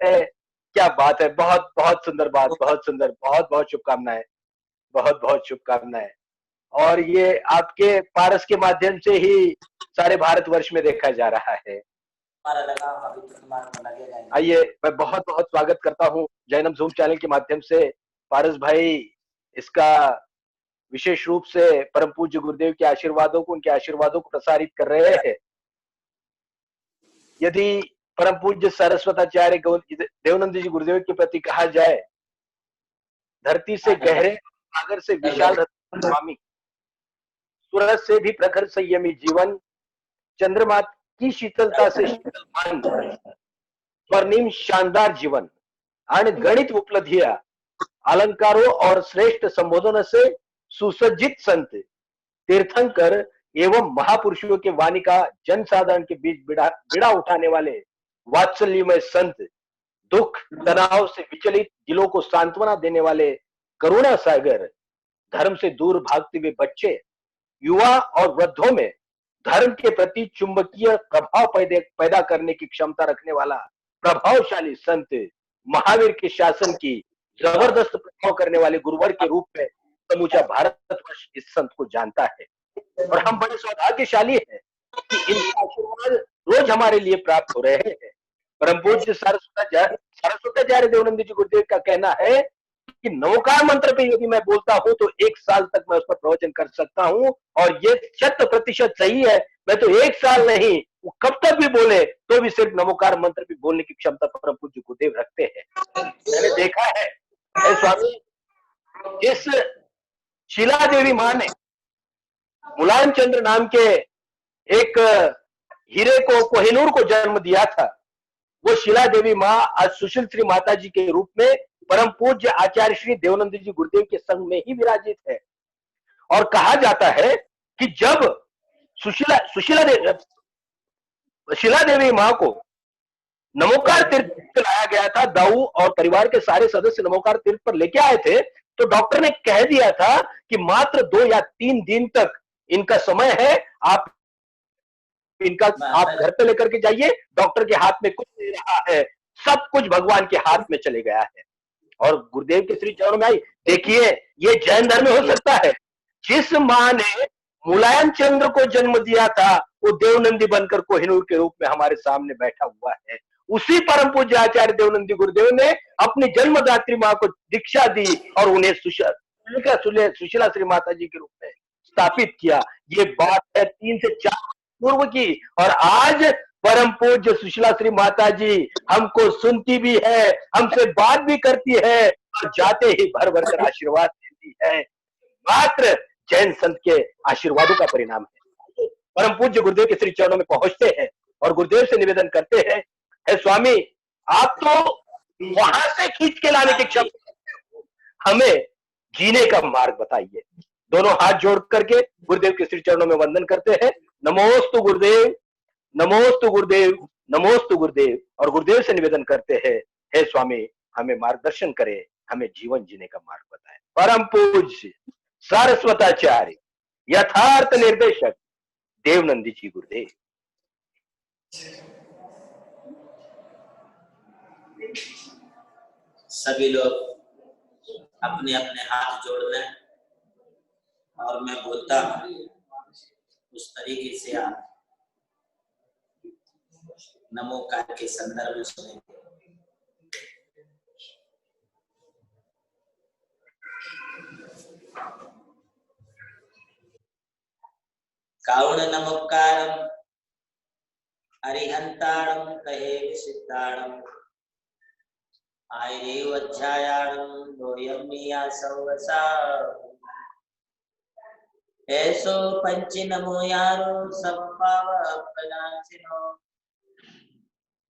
है। क्या बात है, बहुत बहुत सुंदर बात, बहुत सुंदर, बहुत बहुत शुभकामनाएं, बहुत बहुत शुभकामनाएं। और ये आपके पारस के माध्यम से ही सारे भारतवर्ष में देखा जा रहा है। आइए, मैं बहुत बहुत स्वागत करता हूँ जैनम ज़ूम चैनल के माध्यम से। पारस भाई इसका विशेष रूप से परम पूज्य गुरुदेव के आशीर्वादों को, उनके आशीर्वादों को प्रसारित कर रहे हैं। यदि परम पूज्य सरस्वताचार्य देवानंद जी गुरुदेव के प्रति कहा जाए, धरती से गहरे, सागर से विशाल स्वामी, सूरज से भी प्रखर संयमी जीवन, चंद्रमा की शीतलता से शीतलमान स्वर्णिम शानदार जीवन, अनगणित उपलब्धियां, अलंकारों और श्रेष्ठ संबोधन से सुसज्जित संत, तीर्थंकर एवं महापुरुषों के वाणी का जनसाधारण के बीच बिड़ा उठाने वाले वात्सल्यमय संत, दुख तनाव से विचलित दिलों को सांत्वना देने वाले करुणा सागर, धर्म से दूर भागते हुए बच्चे, युवा और वृद्धों में धर्म के प्रति चुंबकीय प्रभाव पैदा करने की क्षमता रखने वाला प्रभावशाली संत, महावीर के शासन की जबरदस्त प्रभाव करने वाले गुरुवर के रूप में समूचा भारतवर्ष इस संत को जानता है। और हम बड़े सौभाग्यशाली हैं कि इनका आशीर्वाद रोज हमारे लिए प्राप्त हो रहे हैं। परम पूज्य सरस्वताचार्य देवानंद जी गुरुदेव का कहना है कि नवकार मंत्र पे यदि मैं बोलता हूं तो 1 साल तक मैं उस पर प्रवचन कर सकता हूं, और ये 100% सही है। मैं तो 1 साल नहीं, वो कब तक भी बोले तो भी सिर्फ नवकार मंत्र भी बोलने की क्षमता परम पूज्य गुरुदेव रखते हैं। मैंने देखा है स्वामी, जिस शीला देवी मां ने मुलायम चंद्र नाम के एक हीरे को, कोहिनूर को जन्म दिया था, वो शीला देवी मां आज सुशील श्री माता जी के रूप में परम पूज्य आचार्य श्री देवानंद जी गुरुदेव के संग में ही विराजित है। और कहा जाता है कि जब शीला देवी मां को नमोकार तीर्थ पर लाया गया था, दाऊ और परिवार के सारे सदस्य नमोकार तीर्थ पर लेके आए थे, तो डॉक्टर ने कह दिया था कि मात्र 2 या 3 दिन तक इनका समय है, आप घर पे लेकर के जाइए। डॉक्टर के हाथ में कुछ नहीं रहा है, सब कुछ भगवान के हाथ में चले गया है। और गुरुदेव के श्री चरणों में आई। देखिए, ये जैन धर्म में हो सकता है। जिस मां ने मुलायम चंद्र को जन्म दिया था, वो देवनंदी बनकर कोहिनूर के रूप में हमारे सामने बैठा हुआ है। उसी परम पूज्य आचार्य देवनंदी गुरुदेव ने अपनी जन्मदात्री मां को दीक्षा दी और उन्हें सुशीला श्री माता जी के रूप में स्थापित किया। ये बात है 3 से 4 पूर्व की, और आज परम पूज्य सुशीला श्री माता जी हमको सुनती भी है, हमसे बात भी करती है, और जाते ही भर भर कर आशीर्वाद देती है। मात्र जैन संत के आशीर्वादों का परिणाम है। परम पूज्य गुरुदेव के श्री चरणों में पहुंचते हैं और गुरुदेव से निवेदन करते हैं, हे स्वामी, आप तो वहां से खींच के लाने की क्षमता, हमें जीने का मार्ग बताइए। दोनों हाथ जोड़ करके गुरुदेव के श्री चरणों में वंदन करते हैं। नमोस्तु गुरुदेव, नमोस्तु गुरुदेव, नमोस्तु गुरुदेव। और गुरुदेव से निवेदन करते हैं, हे स्वामी, हमें मार्गदर्शन करें, हमें जीवन जीने का मार्ग बताएं। परम पूज्य सरस्वताचार्य यथार्थ निर्देशक देवनंदी जी गुरुदेव। सभी लोग अपने अपने हाथ जोड़ लें और मैं बोलता हूं उस तरीके से आप नमोकार के संदर्भ में सुनेंगे। काउण नमोकारम अरिहंताणम कहे सिद्धाणम आयरेव अध्यायाणम दोयमिया सवसा ऐसो पंच नमो यारो सब पाव अपनासिनो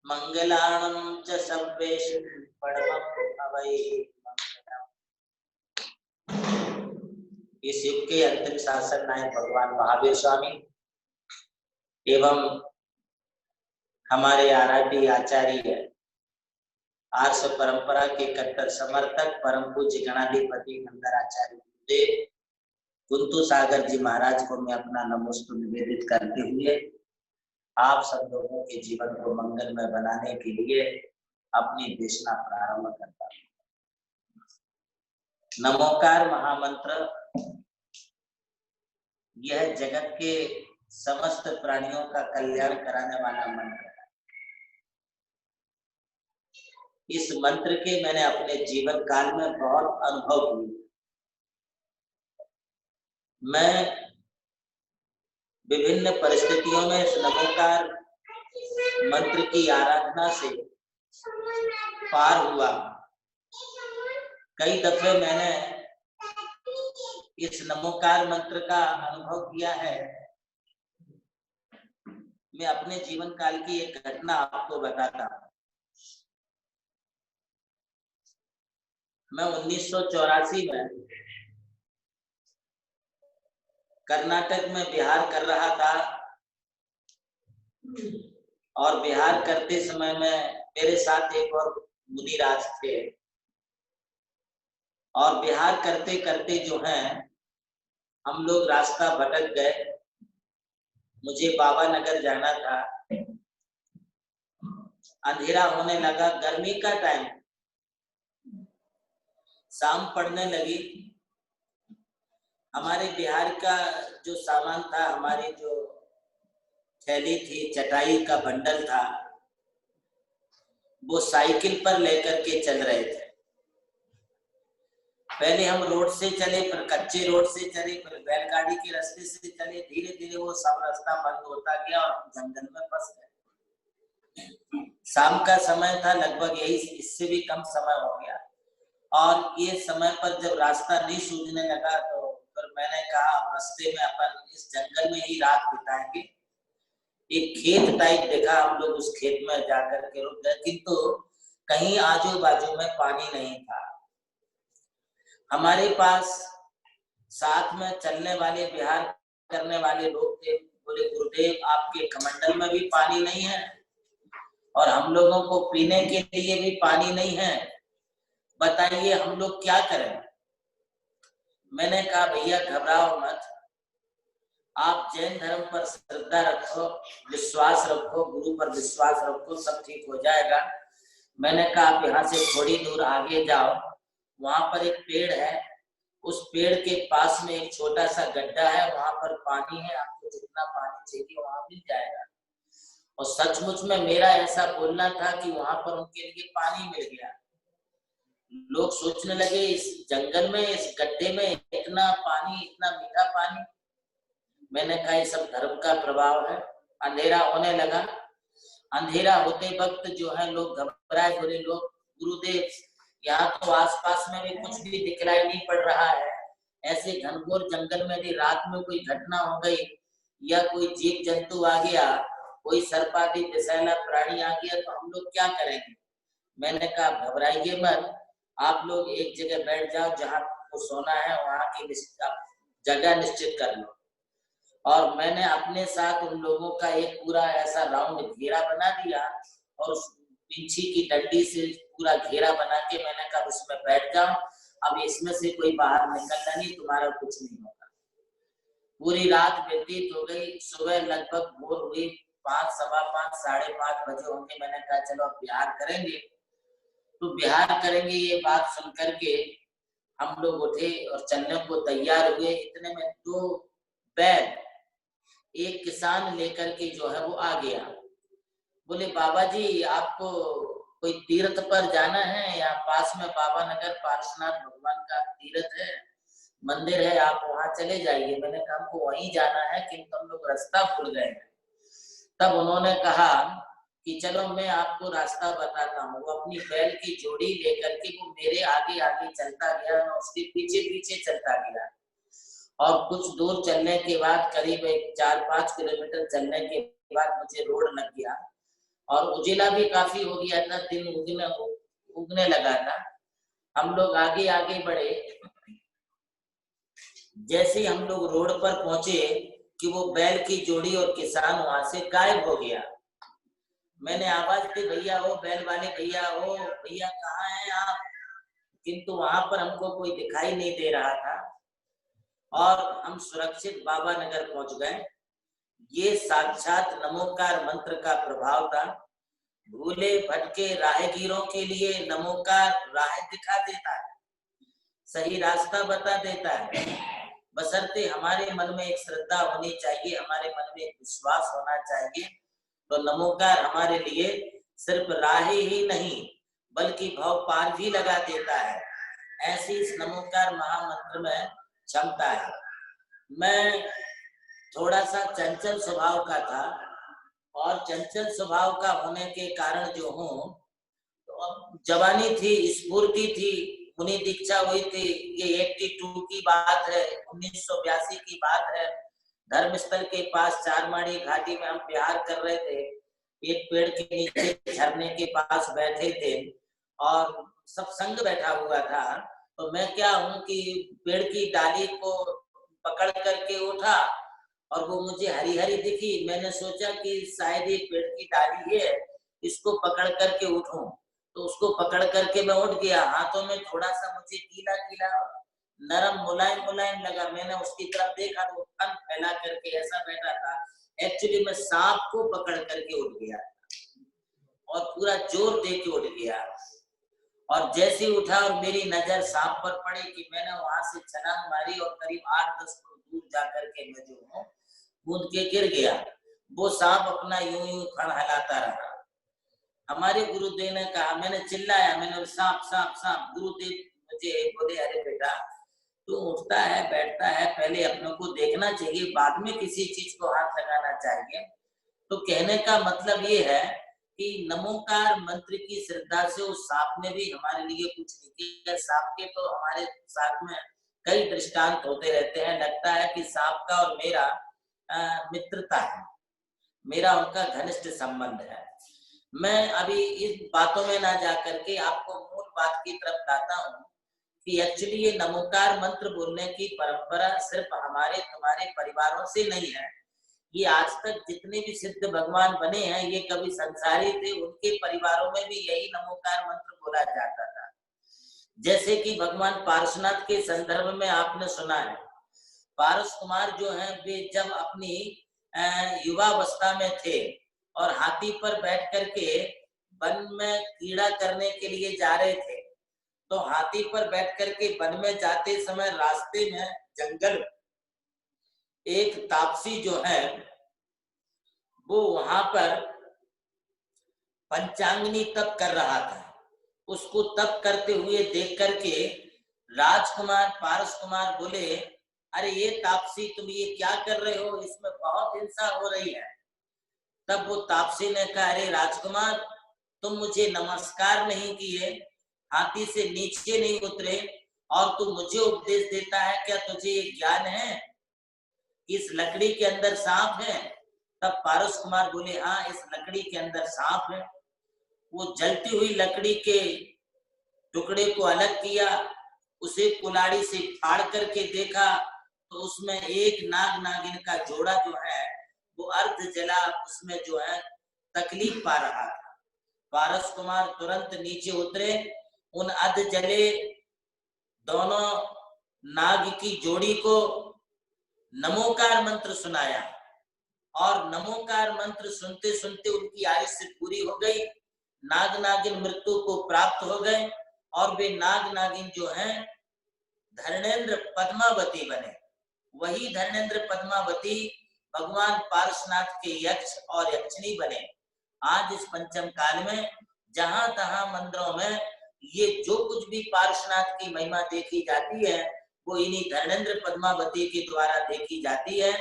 मंगलाणम च सर्वेश परमं अवै। इस युग के अंतिम शासन नायक भगवान महावीर स्वामी एवं हमारे आराध्य आचार्य आर्ष परंपरा के कट्टर समर्थक परम पूज्य गणाधिपति मंगलाचार्य गुरुदेव कुंतु सागर जी महाराज को मैं अपना नमोस्तु निवेदित करते हुए आप सब लोगों के जीवन को मंगलमय बनाने के लिए अपनी देशना प्रारंभ करता हूं। नमोकार महामंत्र यह जगत के समस्त प्राणियों का कल्याण कराने वाला मंत्र है। इस मंत्र के मैंने अपने जीवन काल में बहुत अनुभव किए। मैं विभिन्न परिस्थितियों में इस नमोकार मंत्र की आराधना से पार हुआ। कई दफे मैंने इस नमोकार मंत्र का अनुभव किया है। मैं अपने जीवन काल की एक घटना आपको बताता हूं। मैं 1984 में कर्नाटक में बिहार कर रहा था और बिहार करते समय में मेरे साथ एक और मुनिराज थे और बिहार करते करते जो है हम लोग रास्ता भटक गए। मुझे बाबा नगर जाना था। अंधेरा होने लगा, गर्मी का टाइम, शाम पड़ने लगी। हमारे बिहार का जो सामान था, हमारी जो थैली थी, चटाई का बंडल था, वो साइकिल पर लेकर के चल रहे थे। पहले हम रोड से चले, फिर कच्चे रोड से चले, फिर बैलगाड़ी के रास्ते से चले। धीरे धीरे वो सब रास्ता बंद होता गया और हम जंगल में फंस गए। शाम का समय था, लगभग यही इससे भी कम समय हो गया। और ये समय पर जब रास्ता नहीं सूझने लगा तो फिर मैंने कहा रास्ते में अपन इस जंगल में ही रात बिताएंगे। एक खेत टाइप देखा, हम लोग उस खेत में जाकर के रुक गए, किंतु कहीं आजू बाजू में पानी नहीं था। हमारे पास साथ में चलने वाले बिहार करने वाले लोग थे। बोले गुरुदेव आपके कमंडल में भी पानी नहीं है और हम लोगों को पीने के लिए भी पानी नहीं है, बताइए हम लोग क्या करें। मैंने कहा भैया घबराओ मत, आप जैन धर्म पर श्रद्धा रखो, विश्वास रखो, गुरु पर विश्वास रखो, सब ठीक हो जाएगा। मैंने कहा आप यहाँ से थोड़ी दूर आगे जाओ, वहां पर एक पेड़ है, उस पेड़ के पास में एक छोटा सा गड्ढा है, वहां पर पानी है, आपको जितना पानी चाहिए वहां मिल जाएगा। और सचमुच में मेरा ऐसा बोलना था कि वहां पर उनके लिए पानी मिल गया। लोग सोचने लगे इस जंगल में, इस गड्ढे में इतना पानी, इतना मीठा पानी। मैंने कहा ये सब धर्म का प्रभाव है। अंधेरा होने लगा। अंधेरा होते वक्त जो है लोग घबराए, बोले लोग गुरुदेव यहाँ तो आसपास में भी कुछ भी दिखलाई नहीं पड़ रहा है, ऐसे घनघोर जंगल में भी रात में कोई घटना हो गई या कोई जीव जंतु आ गया, कोई सर्पादि विषैला प्राणी आ गया तो हम लोग क्या करेंगे। मैंने कहा घबराइए मत, आप लोग एक जगह बैठ जाओ, जहाँ को सोना है वहां की जगह निश्चित कर लो। और मैंने अपने साथ उन लोगों का एक पूरा ऐसा राउंड घेरा बना दिया और पिंछी की डंडी से पूरा घेरा बना के मैंने कहा उसमें बैठ जाओ, अब इसमें से कोई बाहर निकलना नहीं, तुम्हारा कुछ नहीं होगा। पूरी रात व्यतीत हो गई। सुबह लगभग भोर हुई, 5, सवा 5, 5:30 बजे होंगे। मैंने कहा चलो अब बिहार करेंगे। तो बिहार करेंगे ये बात सुन करके हम लोग उठे और चलने को तैयार हुए। इतने में 2 बैल एक किसान लेकर के जो है वो आ गया। बोले बाबा जी आपको कोई तीर्थ पर जाना है, या पास में बाबा नगर पार्श्वनाथ भगवान का तीर्थ है, मंदिर है, आप वहां चले जाइए। मैंने कहा हमको वहीं जाना है, किंतु हम लोग रास्ता भूल गए। तब उन्होंने कहा कि चलो मैं आपको रास्ता बताता हूँ। वो अपनी बैल की जोड़ी लेकर के वो मेरे आगे आगे चलता गया, मैं उसके पीछे पीछे चलता गया। और कुछ दूर चलने के बाद, करीब 4-5 किलोमीटर चलने के बाद मुझे रोड लग गया और उजिला भी काफी हो गया था, दिन उगने लगा था। हम लोग आगे आगे बढ़े। जैसे हम लोग रोड पर पहुंचे कि वो बैल की जोड़ी और किसान वहां से गायब हो गया। मैंने आवाज दी भैया हो, बैल वाले भैया हो, भैया कहाँ हैं आप। किंतु वहां पर हमको कोई दिखाई नहीं दे रहा था और हम सुरक्षित बाबा नगर पहुंच गए। ये साक्षात नमोकार मंत्र का प्रभाव था। भूले भटके राहगीरों के लिए नमोकार राह दिखा देता है, सही रास्ता बता देता है। बशर्ते हमारे मन में एक श्रद्धा होनी चाहिए, हमारे मन में एक विश्वास होना चाहिए। तो नमोकार हमारे लिए सिर्फ राह ही नहीं बल्कि भव पार भी लगा देता है। ऐसी इस नमोकार महामंत्र में क्षमता है। मैं थोड़ा सा चंचल स्वभाव का था और चंचल स्वभाव का होने के कारण जो हूँ, तो अब जवानी थी, स्फूर्ति थी, मुनि दीक्षा हुई थी। ये 82 की बात है, 1982 की बात है। धर्मस्थल के पास चारमाड़ी घाटी में हम विहार कर रहे थे। एक पेड़ के नीचे झरने के पास बैठे थे और सब संग बैठा हुआ था। तो मैं क्या हूँ कि पेड़ की डाली को पकड़ करके उठा और वो मुझे हरी हरी दिखी। मैंने सोचा कि शायद ये पेड़ की डाली है, इसको पकड़ करके उठूं। तो उसको पकड़ करके मैं उठ गया। हाथों में थोड़ा सा मुझे गीला गीला नरम मुलायम मुलायम लगा। मैंने उसकी तरफ देखा तो फन फैला करके ऐसा बैठा था। एक्चुअली मैं सांप को पकड़ करके उठ गया और पूरा जोर दे के उठ गया। और जैसे ही उठा और मेरी नजर सांप पर पड़ी कि मैंने वहां से छलांग मारी और करीब 8-10 फुट दूर जाकर के मैं जो हूँ कूद के गिर गया। वो सांप अपना यूं यूं खड़ हिलाता रहा। हमारे गुरुदेव ने कहा, मैंने चिल्लाया, मैंने सांप सांप सांप। गुरुदेव मुझे बोले, अरे बेटा तू उठता है बैठता है, पहले अपनों को देखना चाहिए, बाद में किसी चीज को हाथ लगाना चाहिए। तो कहने का मतलब ये है कि नमोकार मंत्र की श्रद्धा से उस सांप ने भी हमारे लिए कुछ नहीं किया। सांप के तो हमारे साथ में कई दृष्टांत होते रहते हैं। लगता है कि सांप का और मेरा मित्रता है, मेरा उनका घनिष्ठ संबंध है। मैं अभी इस बातों में ना जा करके आपको मूल बात की तरफ लाता हूँ कि एक्चुअली ये नमोकार मंत्र बोलने की परंपरा सिर्फ हमारे तुम्हारे परिवारों से नहीं है। ये आज तक जितने भी सिद्ध भगवान बने हैं ये कभी संसारी थे, उनके परिवारों में भी यही नमोकार मंत्र बोला जाता था। जैसे कि भगवान पार्श्वनाथ के संदर्भ में आपने सुना है, पारस कुमार जो हैं वे जब अपनी युवावस्था में थे और हाथी पर बैठ करके वन में कीड़ा करने के लिए जा रहे थे, तो हाथी पर बैठ करके वन में जाते समय रास्ते में जंगल एक तापसी जो है वो वहां पर पंचांगनी तप कर रहा था। उसको तप करते हुए देख करके राजकुमार पारस कुमार बोले, अरे ये तापसी तुम ये क्या कर रहे हो, इसमें बहुत हिंसा हो रही है। तब वो तापसी ने कहा, अरे राजकुमार तुम मुझे नमस्कार नहीं किए, हाथी से नीचे नहीं उतरे और तू मुझे उपदेश देता है, क्या तुझे ये ज्ञान है इस लकड़ी के अंदर सांप है? तब पारस कुमार बोले, हाँ इस लकड़ी के अंदर सांप है। वो जलती हुई लकड़ी के टुकड़े को अलग किया, उसे कुल्हाड़ी से फाड़ करके देखा तो उसमें एक नाग नागिन का जोड़ा जो है वो अर्ध जला उसमें जो है तकलीफ पा रहा था। पारस कुमार तुरंत नीचे उतरे, उन अर्ध जले दोनों नाग की जोड़ी को नमोकार मंत्र सुनाया और नमोकार मंत्र सुनते सुनते उनकी आयुष्य पूरी हो गई। नाग नागिन मृत्यु को प्राप्त हो गए और वे नाग नागिन जो हैं धर्मेंद्र पद्मावती बने। वही धर्मेंद्र पद्मावती भगवान पार्श्वनाथ के यक्ष और यक्षिणी बने। आज इस पंचम काल में जहां तहां मंदिरों में ये जो कुछ भी पार्श्वनाथ की महिमा देखी जाती है वो इन्हीं धर्मेंद्र पद्मावती के द्वारा देखी जाती है।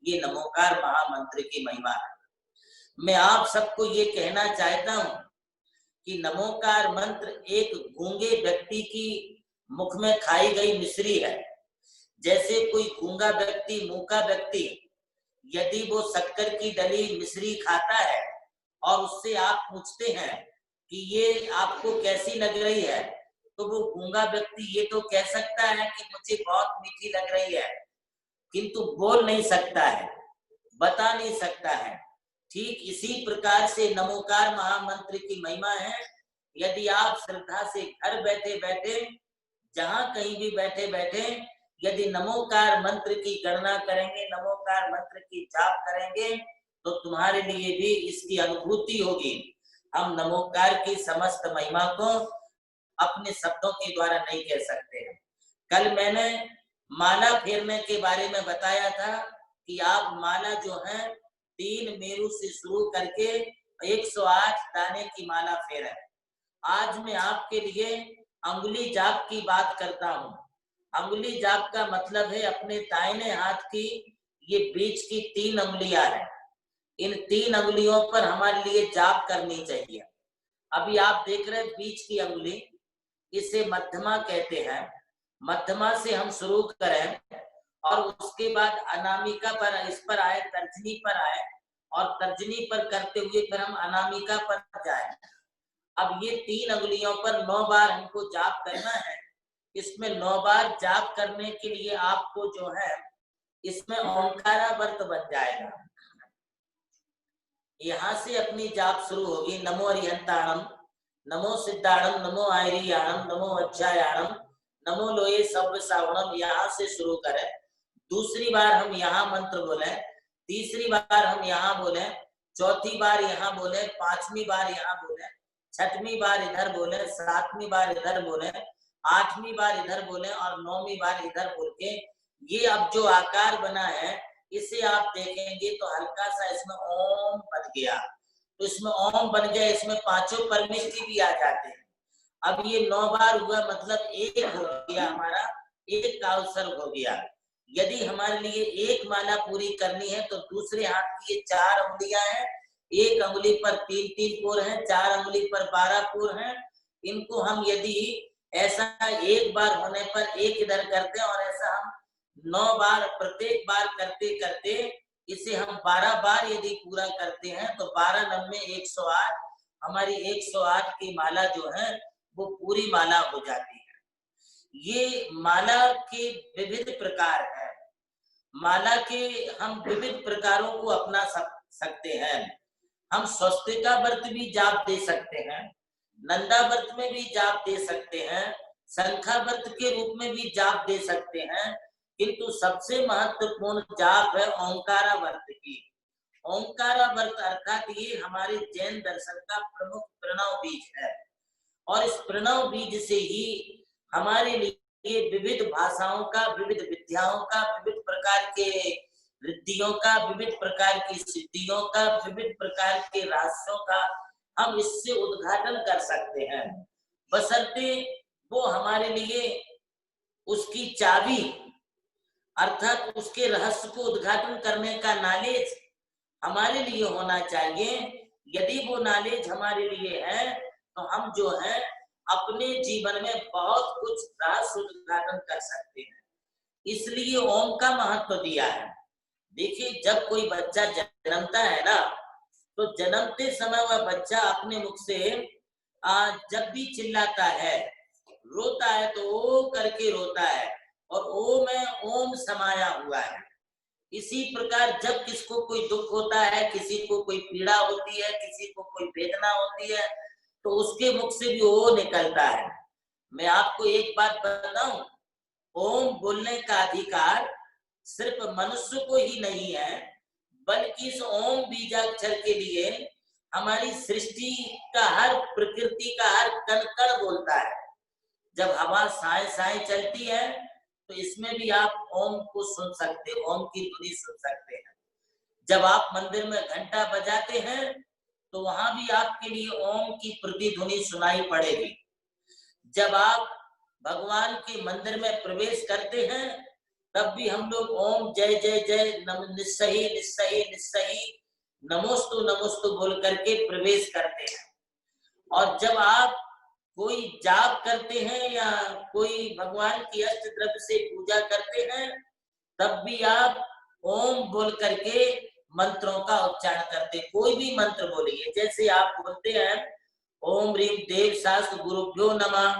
ये नमोकार महामंत्र की महिमा है। मैं आप सबको ये कहना चाहता हूं कि नमोकार मंत्र एक गूंगे व्यक्ति की मुख में खाई गई मिश्री है। जैसे कोई गूंगा व्यक्ति मूका व्यक्ति यदि वो शक्कर की डली मिश्री खाता है और उससे आप पूछते हैं कि ये आपको कैसी लग रही है, तो वो गूंगा व्यक्ति ये तो कह सकता है कि मुझे बहुत मीठी लग रही है, किंतु बोल नहीं सकता है, बता नहीं सकता है। ठीक इसी प्रकार से नमोकार महामंत्र की महिमा है। यदि आप श्रद्धा से घर बैठे बैठे जहां कहीं भी बैठे बैठे यदि नमोकार मंत्र की गणना करेंगे, नमोकार मंत्र की जाप करेंगे तो तुम्हारे लिए भी इसकी अनुभूति होगी। हम नमोकार की समस्त महिमा को अपने शब्दों के द्वारा नहीं कह सकते हैं। कल मैंने माला फेरने के बारे में बताया था कि आप माला जो है 3 मेरू से शुरू करके 108 दाने की माला फेरें। आज मैं आपके लिए अंगुली जाप की बात करता हूँ। अंगुली जाप का मतलब है अपने दाहिने हाथ की ये बीच की 3 अंगुलियां हैं। इन 3 अंगुलियों पर हमारे लिए जाप करनी चाहिए। अभी आप देख रहे हैं बीच की अंगुली, इसे मध्यमा कहते हैं। मध्यमा से हम शुरू करें और उसके बाद अनामिका पर इस पर आए, तर्जनी पर आए और तर्जनी पर करते हुए फिर हम अनामिका पर जाए। अब ये 3 अंगुलियों पर 9 बार हमको जाप करना है। इसमें 9 बार जाप करने के लिए आपको जो है इसमें ओंकारा व्रत बन जाएगा। यहाँ से अपनी जाप शुरू होगी। नमो अरिहंताणम, नमो सिद्धाणम, नमो आयरियाणम, नमो वज्रायाणम, नमो लोये सव्य सावणम। यहाँ से शुरू करें। दूसरी बार हम यहाँ मंत्र बोले, तीसरी बार हम यहाँ बोले, चौथी बार यहाँ बोले, पांचवी बार यहाँ बोले, छठवीं बार इधर बोले, सातवीं बार इधर बोले, आठवीं बार इधर बोले और 9वीं बार इधर बोल के ये अब जो आकार बना है इसे आप देखेंगे तो हल्का सा इसमें ओम बन गया। तो इसमें ओम बन गया, इसमें 5 परमिष्टि भी आ जाते हैं। अब ये 9 बार हुआ, मतलब 1 हो गया हमारा, 1 का अवसर हो गया। यदि हमारे लिए 1 माला पूरी करनी है तो दूसरे हाथ की ये 4 उंगलियां हैं। 1 अंगुली पर 3-3 पोर हैं, 4 अंगुली पर 12 पोर हैं। इनको हम यदि ऐसा 1 बार होने पर 1 इधर करते हैं और ऐसा हम 9 बार प्रत्येक बार करते करते इसे हम 12 बार यदि पूरा करते हैं तो 12 9 108, हमारी 108 की माला जो है वो पूरी माला हो जाती है। ये माला के विविध प्रकार हैं। माला के हम विविध प्रकारों को अपना सकते हैं। हम स्वस्तिका व्रत भी जाप दे सकते हैं, नंदा व्रत में भी जाप दे सकते हैं, शंखा व्रत के रूप में भी जाप दे सकते हैं, किंतु सबसे महत्वपूर्ण जाप है ओंकारा व्रत की। ओंकारा व्रत अर्थात ये हमारे जैन दर्शन का प्रमुख प्रणव बीज है और इस प्रणव बीज से ही हमारे लिए विविध भाषाओं का, विविध विद्याओं का, विविध प्रकार के रिद्धियों का, विविध प्रकार की सिद्धियों का, विविध प्रकार के रहस्यों का हम इससे उद्घाटन कर सकते हैं, बशर्ते वो हमारे लिए उसकी चाबी अर्थात उसके रहस्य को उद्घाटन करने का नॉलेज हमारे लिए होना चाहिए। यदि वो नॉलेज हमारे लिए है तो हम जो है अपने जीवन में बहुत कुछ रहस्य उद्घाटन कर सकते हैं। इसलिए ओम का महत्व दिया है। देखिए, जब कोई बच्चा जन्मता है ना तो जन्मते समय वह बच्चा अपने मुख से जब भी चिल्लाता है, रोता है तो ओ करके रोता है और ओ में ओम समाया हुआ है। इसी प्रकार जब किसको कोई दुख होता है, किसी को कोई पीड़ा होती है, किसी को कोई वेदना होती है तो उसके मुख से भी ओ निकलता है। मैं आपको एक बात बताऊं, ओम बोलने का अधिकार सिर्फ मनुष्य को ही नहीं है, बल्कि इस ओम बीजाक्षर के लिए हमारी सृष्टि का हर, प्रकृति का हर कण कण बोलता है। जब हवा साए साए चलती है तो इसमें भी आप ओम को सुन सकते हैं, ओम की ध्वनि सुन सकते हैं। जब आप मंदिर में घंटा बजाते हैं तो वहां भी आपके लिए ओम की प्रतिध्वनि सुनाई पड़ेगी। जब आप भगवान के मंदिर में प्रवेश करते हैं तब भी हम लोग ओम जय जय जय निस्सही निस्सही निस्सही नमोस्तु नमोस्तु बोल करके प्रवेश करते हैं। और जब आप कोई जाप करते हैं या कोई भगवान की अष्ट द्रव्य से पूजा करते हैं तब भी आप ओम बोल करके मंत्रों का उच्चारण करते, कोई भी मंत्र बोलिए। जैसे आप बोलते हैं ओम ह्रीम देव शास्त्र गुरुभ्यो नमः,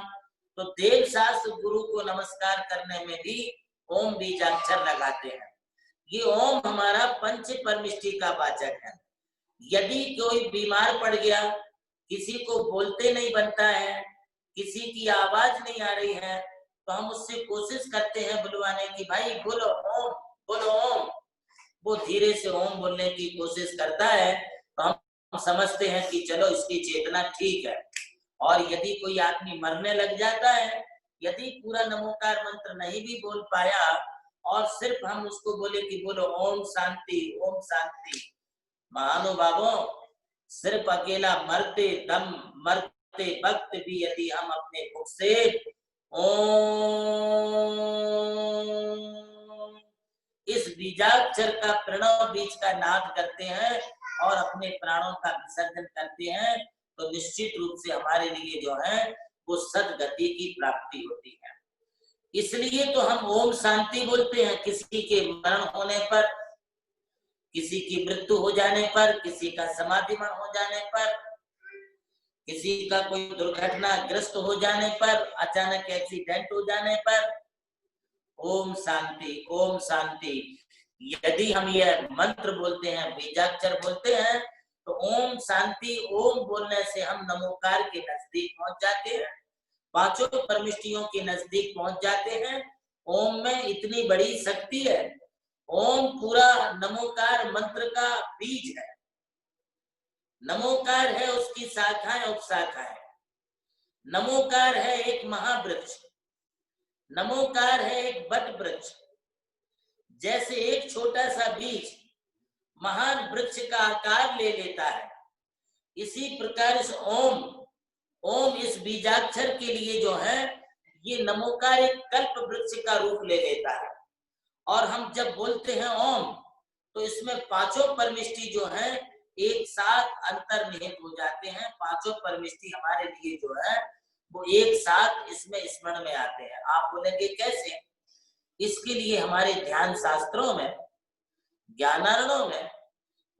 तो देव शास्त्र गुरु को नमस्कार करने में भी ओम बीजाक्षर लगाते हैं। ये ओम हमारा पंच परमिष्टि का वाचक है। यदि कोई बीमार पड़ गया, किसी को बोलते नहीं बनता है, किसी की आवाज नहीं आ रही है, तो हम उससे कोशिश करते हैं बुलवाने की, भाई बोलो ओम, बोलो ओम। वो धीरे से ओम बोलने की कोशिश करता है तो हम समझते हैं कि चलो इसकी चेतना ठीक है, और यदि कोई आदमी मरने लग जाता है, यदि पूरा नमोकार मंत्र नहीं भी बोल पाया और सिर्फ हम उसको बोले कि बोलो ओम शांति ओम शांति, महानुभावों सिर्फ अकेला मरते वक्त भी यदि हम अपने मुख से ओम इस बीजाक्षर का प्रणव बीज का नाद करते हैं और अपने प्राणों का विसर्जन करते हैं, तो निश्चित रूप से हमारे लिए जो है वो सद्गति की प्राप्ति होती है। इसलिए तो हम ओम शांति बोलते हैं। किसी के मरण होने पर, किसी की मृत्यु हो जाने पर, किसी का समाधिमन हो जाने पर, किसी का कोई दुर्घटना ग्रस्त हो जाने पर, अचानक एक्सीडेंट हो जाने पर ओम शांति ओम शांति, यदि हम यह मंत्र बोलते हैं, बीजाक्षर बोलते हैं, तो ओम शांति ओम बोलने से हम नमोकार के नजदीक पहुंच जाते हैं, पांचों परमिष्टियों के नजदीक पहुंच जाते हैं। ओम में इतनी बड़ी शक्ति है। ओम पूरा नमोकार मंत्र का बीज है। नमोकार है उसकी शाखाएं उपशाखाएं। नमोकार है एक महावृक्ष, नमोकार है एक बट वृक्ष। जैसे एक छोटा सा बीज महान वृक्ष का आकार ले लेता है, इसी प्रकार इस ओम इस बीजाक्षर के लिए जो है ये नमोकार एक कल्प वृक्ष का रूप ले लेता है। और हम जब बोलते हैं ओम, तो इसमें पांचों परमिष्टि जो है एक साथ अंतर्निहित हो जाते हैं। पांचों परमिष्टि हमारे लिए जो है वो एक साथ इसमें स्मरण में आते हैं। आप बोलेंगे कैसे? इसके लिए हमारे ध्यान शास्त्रों में, ज्ञानारणों में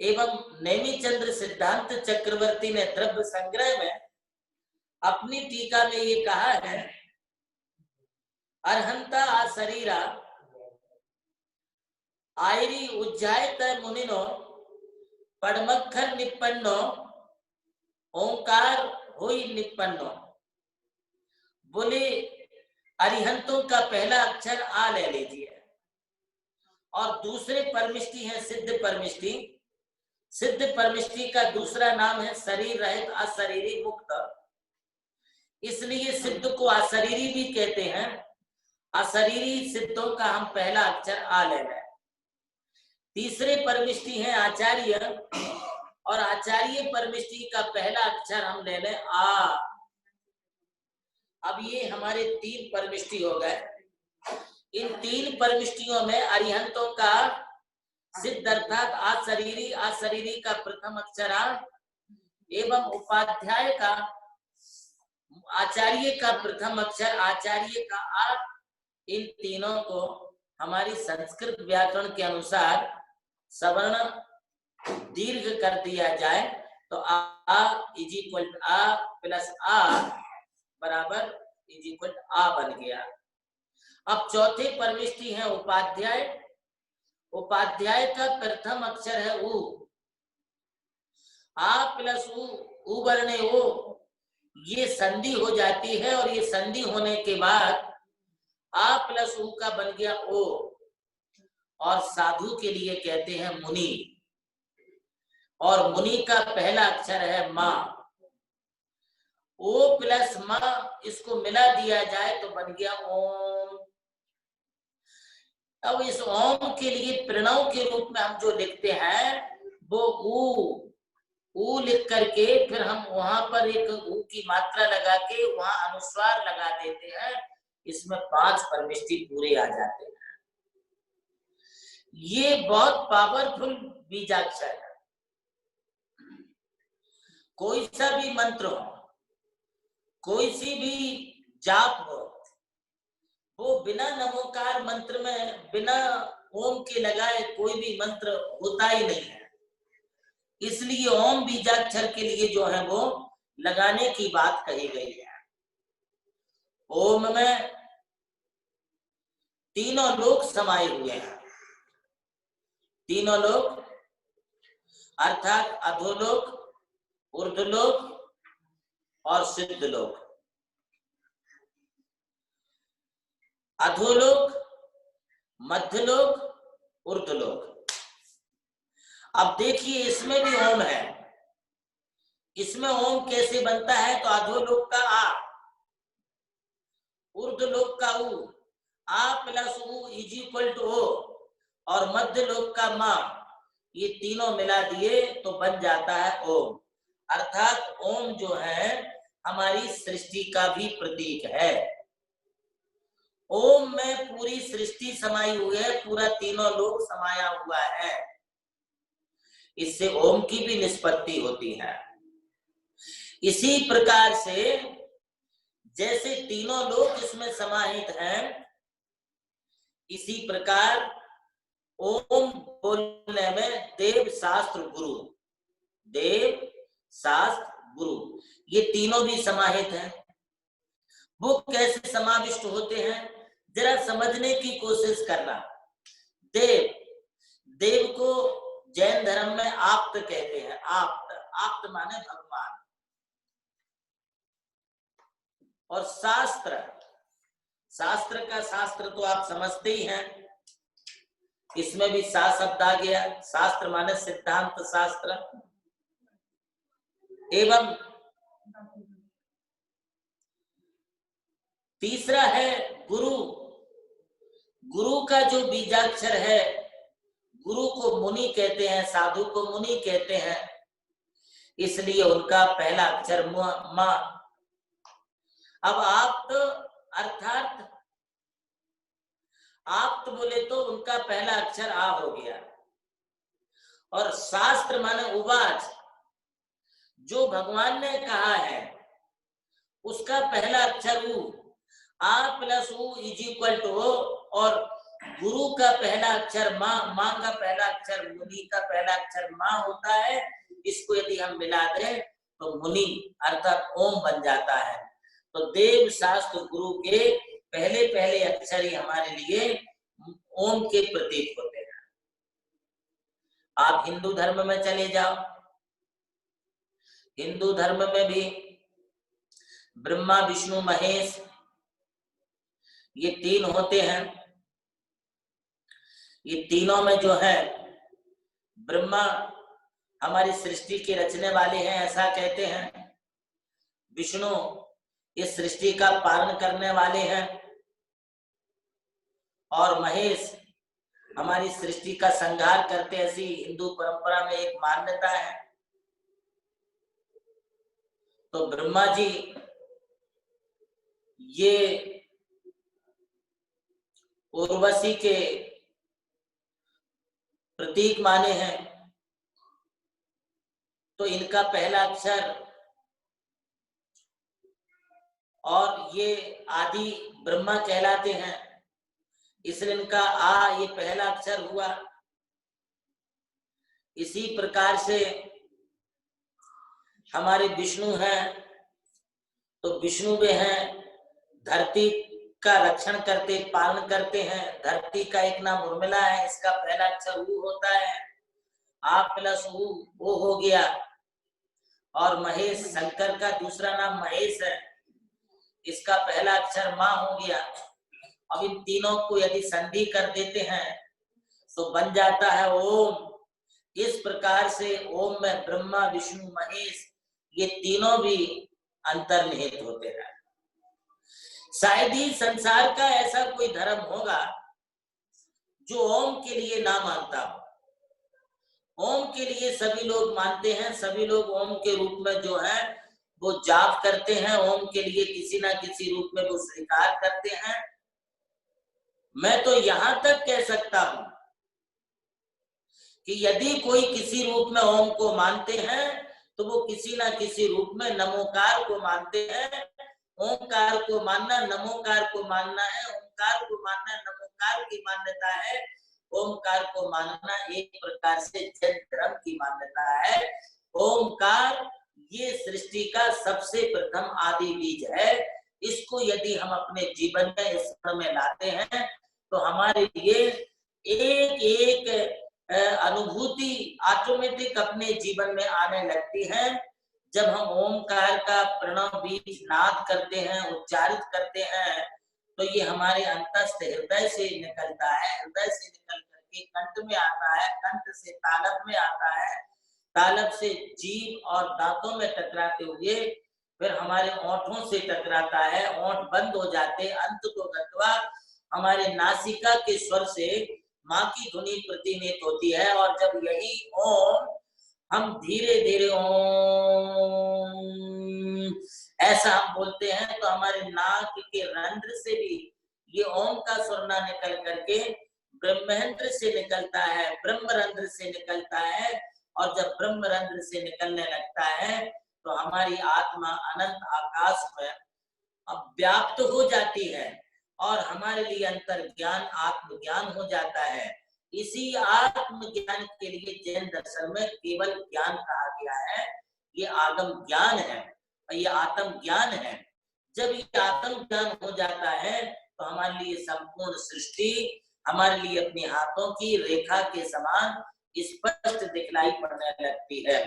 एवं नेमिचंद्र सिद्धांत चक्रवर्ती ने द्रव्य संग्रह में अपनी टीका में ये कहा है, अर्हंता आशरीरा आयरी उज्जायत मुनिनो पड़मक्खर निपन्नो ओंकार होई निपन्नो। बोले अरिहंतों का पहला अक्षर आ ले लीजिए, और दूसरे परमिष्टि है सिद्ध परमिष्टि। सिद्ध परमिष्टि का दूसरा नाम है शरीर रहित अशरीरी मुक्त, इसलिए सिद्ध को अशरीरी भी कहते हैं। अशरीरी सिद्धों का हम पहला अक्षर आ ले लें। तीसरे परमिष्टि है आचार्य, और आचार्य परमिष्टि का पहला अक्षर हम ले लें आ। अब ये हमारे तीन परमिष्टि हो गए। इन तीन परमिष्टियों में अरिहंतों का सिद्ध अर्थात अशरीरी, अशरीरी का प्रथम अक्षर आ एवं उपाध्याय का आचार्य का प्रथम अक्षर आचार्य का आ, इन तीनों को हमारी संस्कृत व्याकरण के अनुसार सवर्ण दीर्घ कर दिया जाए तो a is equal to a plus a बराबर इज इक्वल टू आ बन गया। अब चौथे परमिष्टि है उपाध्याय। उपाध्याय का प्रथम अक्षर है उ। आ प्लस उ वर्ण ओ, ये संधि हो जाती है, और ये संधि होने के बाद आ प्लस उ का बन गया ओ, और साधु के लिए कहते हैं मुनि, और मुनि का पहला अक्षर है मा। ओ प्लस मा इसको मिला दिया जाए तो बन गया ओम। अब इस ओम के लिए प्रणव के रूप में हम जो लिखते हैं वो ऊ लिख करके फिर हम वहां पर एक ऊ की मात्रा लगा के वहां अनुस्वार लगा देते हैं। इसमें 5 परमिष्टि पूरे आ जाते हैं। ये बहुत पावरफुल बीजाक्षर है। कोई सा भी मंत्र हो, कोई सी भी जाप हो, वो बिना नमोकार मंत्र में, बिना ओम के लगाए कोई भी मंत्र होता ही नहीं है। इसलिए ओम बीजाक्षर के लिए जो है वो लगाने की बात कही गई है। ओम में तीनों लोक समाये हुए हैं। तीनों लोक अर्थात अधोलोक, ऊर्ध्वलोक और सिद्धलोक। अधोलोक, मध्यलोक, ऊर्ध्वलोक। अब देखिए इसमें भी ओम है। इसमें ओम कैसे बनता है? तो अधोलोक का आ, ऊर्ध्वलोक का उ, आ प्लस उ इज इक्वल टू ओ, और मध्य लोक का मा, ये तीनों मिला दिए तो बन जाता है ओम। अर्थात ओम जो है हमारी सृष्टि का भी प्रतीक है। ओम में पूरी सृष्टि समाई हुई है, पूरा तीनों लोक समाया हुआ है। इससे ओम की भी निष्पत्ति होती है। इसी प्रकार से जैसे तीनों लोक इसमें समाहित हैं, इसी प्रकार ओम बोलने में देव शास्त्र गुरु, देव शास्त्र गुरु, ये तीनों भी समाहित हैं। वो कैसे समाविष्ट होते हैं, जरा समझने की कोशिश करना। देव, देव को जैन धर्म में आप्त कहते हैं। आप्त, आप्त माने भगवान। और शास्त्र, शास्त्र का शास्त्र तो आप समझते ही हैं, इसमें भी सा शब्द आ गया। शास्त्र माने सिद्धांत शास्त्र। एवं तीसरा है गुरु। गुरु का जो बीजाक्षर है, गुरु को मुनि कहते हैं, साधु को मुनि कहते हैं, इसलिए उनका पहला अक्षर मा। अब आप्त अर्थात आप्त बोले तो उनका पहला अक्षर आ हो गया। और शास्त्र माने उवाच, जो भगवान ने कहा है उसका पहला अक्षर उ, आ प्लस उ इज इक्वल टू ओ, और गुरु का पहला अक्षर माँ, माँ का पहला अक्षर, मुनि का पहला अक्षर माँ होता है। इसको यदि हम मिला दें तो मुनि अर्थात ओम बन जाता है। तो देव शास्त्र गुरु के पहले पहले अक्षर ही हमारे लिए ओम के प्रतीक होते हैं। आप हिंदू धर्म में चले जाओ, हिंदू धर्म में भी ब्रह्मा विष्णु महेश ये तीन होते हैं। ये तीनों में जो है ब्रह्मा हमारी सृष्टि के रचने वाले हैं, ऐसा कहते हैं। विष्णु इस सृष्टि का पालन करने वाले हैं, और महेश हमारी सृष्टि का संहार करते, ऐसी हिंदू परंपरा में एक मान्यता है। तो ब्रह्मा जी ये उर्वशी के प्रतीक माने हैं, तो इनका पहला अक्षर, और ये आदि ब्रह्मा कहलाते हैं, इसलिए इनका आ ये पहला अक्षर हुआ। इसी प्रकार से हमारे विष्णु हैं, तो विष्णु वे हैं धरती का रक्षण करते, पालन करते हैं। धरती का एक नाम उर्मिला है, इसका पहला अक्षर उ होता है, आ प्लस उ वो हो गया। और महेश, शंकर का दूसरा नाम महेश है, इसका पहला अक्षर माँ हो गया। अब इन तीनों को यदि संधि कर देते हैं तो बन जाता है ओम। इस प्रकार से ओम में ब्रह्मा विष्णु महेश ये तीनों भी अंतर्निहित होते हैं। शायद ही संसार का ऐसा कोई धर्म होगा जो ओम के लिए ना मानता हो। ओम के लिए सभी लोग मानते हैं, सभी लोग ओम के रूप में जो है वो जाप करते हैं, ओम के लिए किसी ना किसी रूप में वो स्वीकार करते हैं। मैं तो यहां तक कह सकता हूं कि यदि कोई किसी रूप में ओम को मानते हैं तो वो किसी ना किसी रूप में नमोकार को मानते हैं। ओंकार को मानना नमोकार को मानना है, ओंकार को मानना नमोकार की मान्यता है, ओंकार को मानना एक प्रकार से जैन धर्म की मान्यता है। ओंकार ये सृष्टि का सबसे प्रथम आदि बीज है। इसको यदि हम अपने जीवन में स्मरण में लाते हैं तो हमारे लिए एक एक अनुभूति ऑटोमेटिक अपने जीवन में आने लगती है। जब हम ओमकार का प्रणव बीज नाद करते हैं, उच्चारित करते हैं, तो ये हमारे अंतस्थ हृदय से निकलता है, हृदय से निकल करके कंठ में आता है, कंठ से तालव में आता है, तालब से जीभ और दांतों में टकराते हुए फिर हमारे ओंठों से टकराता है, ओंठ बंद हो जाते, अंत तो गत्वा हमारे नासिका के स्वर से माँ की ध्वनि प्रतिनिधित होती है। और जब यही ओम हम धीरे धीरे ओम ऐसा हम बोलते हैं तो हमारे नाक के रंध्र से भी ये ओम का सुरना निकल करके ब्रह्मरंध्र से निकलता है, ब्रह्मरंध्र से निकलता है। और जब ब्रह्मरंध्र से निकलने लगता है तो हमारी आत्मा अनंत आकाश में अब व्याप्त हो जाती है और हमारे लिए अंतर ज्ञान आत्मज्ञान हो जाता है। इसी आत्मज्ञान के लिए जैन दर्शन में केवल ज्ञान कहा गया है, ये आगम ज्ञान है और ये आत्म ज्ञान है। जब ये आत्म ज्ञान हो जाता है तो हमारे लिए संपूर्ण सृष्टि हमारे लिए अपने हाथों की रेखा के समान स्पष्ट दिखलाई पड़ने लगती है।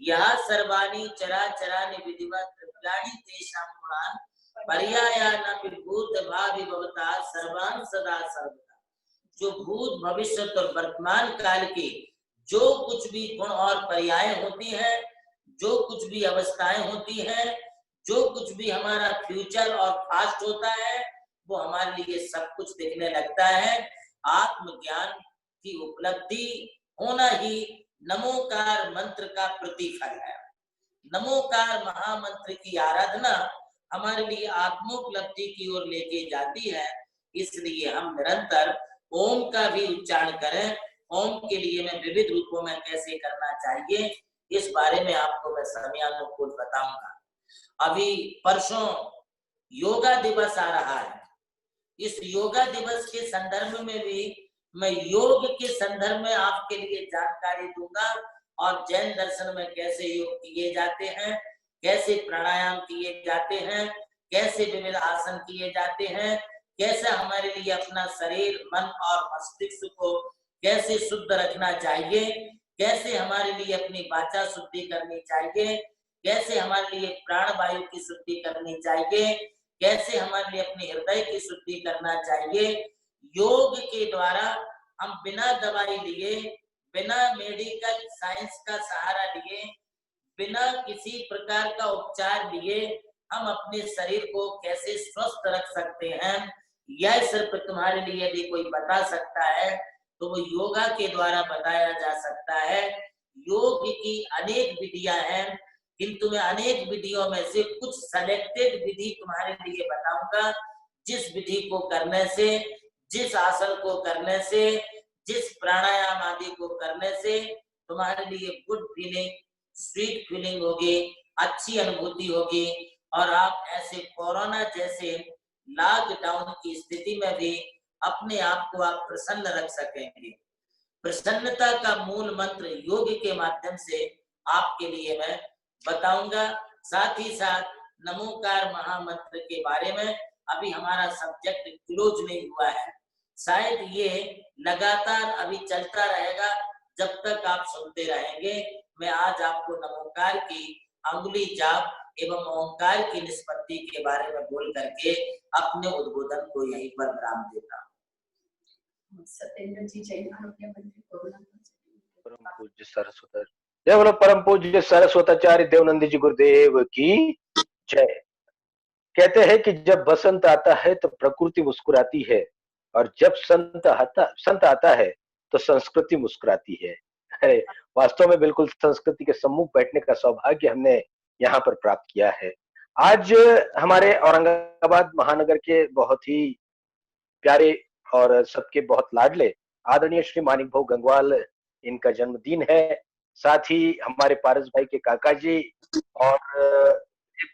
यह सर्वाणि चराचराणि विधिवत द्रव्याणि तेषां गुणान् पर्यायान् भूत भावि भवता सर्वान् सदा सर्वदा। जो भूत भविष्य और वर्तमान काल के जो कुछ भी गुण और पर्याय होती हैं, जो कुछ भी अवस्थाएं होती हैं, जो कुछ भी हमारा फ्यूचर और पास्ट होता है, वो हमारे लिए सब कुछ दिखने लगता है। आत्मज्ञान की उपलब्धि होना ही नमोकार मंत्र का प्रतिफल है। नमोकार महामंत्र की आराधना हमारे लिए आत्मोपलब्धि की ओर लेके जाती है। इसलिए हम निरंतर ओम का भी उच्चारण करें। ओम के लिए मैं विविध रूपों में कैसे करना चाहिए इस बारे में आपको मैं समयानुकूल बताऊंगा। अभी परसों योगा दिवस आ रहा है। इस योगा दिवस के संदर्भ में भी मैं योग के संदर्भ में आपके लिए जानकारी दूंगा और जैन दर्शन में कैसे योग किए जाते हैं, कैसे प्राणायाम किए जाते हैं, कैसे विविध आसन किए जाते हैं, कैसे हमारे लिए अपना शरीर मन और मस्तिष्क को कैसे शुद्ध रखना चाहिए, कैसे हमारे लिए अपनी वाचा शुद्धि करनी चाहिए, कैसे हमारे लिए प्राण वायु की शुद्धि करनी चाहिए, कैसे हमारे लिए अपने हृदय की शुद्धि करना चाहिए। योग के द्वारा हम बिना दवाई लिए, बिना मेडिकल साइंस का सहारा लिए, बिना किसी प्रकार का उपचार लिए हम अपने शरीर को कैसे स्वस्थ रख सकते हैं, यह सिर्फ तुम्हारे लिए यदि कोई बता सकता है तो वो योगा के द्वारा बताया जा सकता है। योग की अनेक विधियां हैं, किंतु मैं अनेक विधियों में से कुछ सेलेक्टेड विधि तुम्हारे लिए बताऊंगा, जिस विधि को करने से, जिस आसन को करने से, जिस प्राणायाम आदि को करने से तुम्हारे लिए गुड फीलिंग, स्वीट फीलिंग होगी, अच्छी अनुभूति होगी और आप ऐसे कोरोना जैसे लॉकडाउन की स्थिति में भी अपने आप को आप प्रसन्न रख सकेंगे। प्रसन्नता का मूल मंत्र योग के माध्यम से आपके लिए मैं बताऊंगा। साथ ही साथ नमोकार महामंत्र के बारे में अभी हमारा सब्जेक्ट क्लोज नहीं हुआ है, शायद ये लगातार अभी चलता रहेगा जब तक आप सुनते रहेंगे। मैं आज आपको नमोकार की अंगुली जाप एवं ओंकार की निष्पत्ति के बारे में बोल करके अपने उद्बोधन को यहीं पर विराम देता हूँ। सत्येंद्र जी जैन आरोग्य मंत्री कोरोना परम पूज्य सरस्वती जय बोलो परम पूज्य सरस्वताचार्य देवनंदी जी गुरुदेव की जय। कहते हैं कि जब बसंत आता है तो प्रकृति मुस्कुराती है और जब संत आता है तो संस्कृति मुस्कुराती है। अरे वास्तव में बिल्कुल संस्कृति के सम्मुख बैठने का सौभाग्य हमने यहाँ पर प्राप्त किया है। आज हमारे औरंगाबाद महानगर के बहुत ही प्यारे और सबके बहुत लाडले आदरणीय श्री मानिक भाऊ गंगवाल, इनका जन्मदिन है। साथ ही हमारे पारस भाई के काका जी और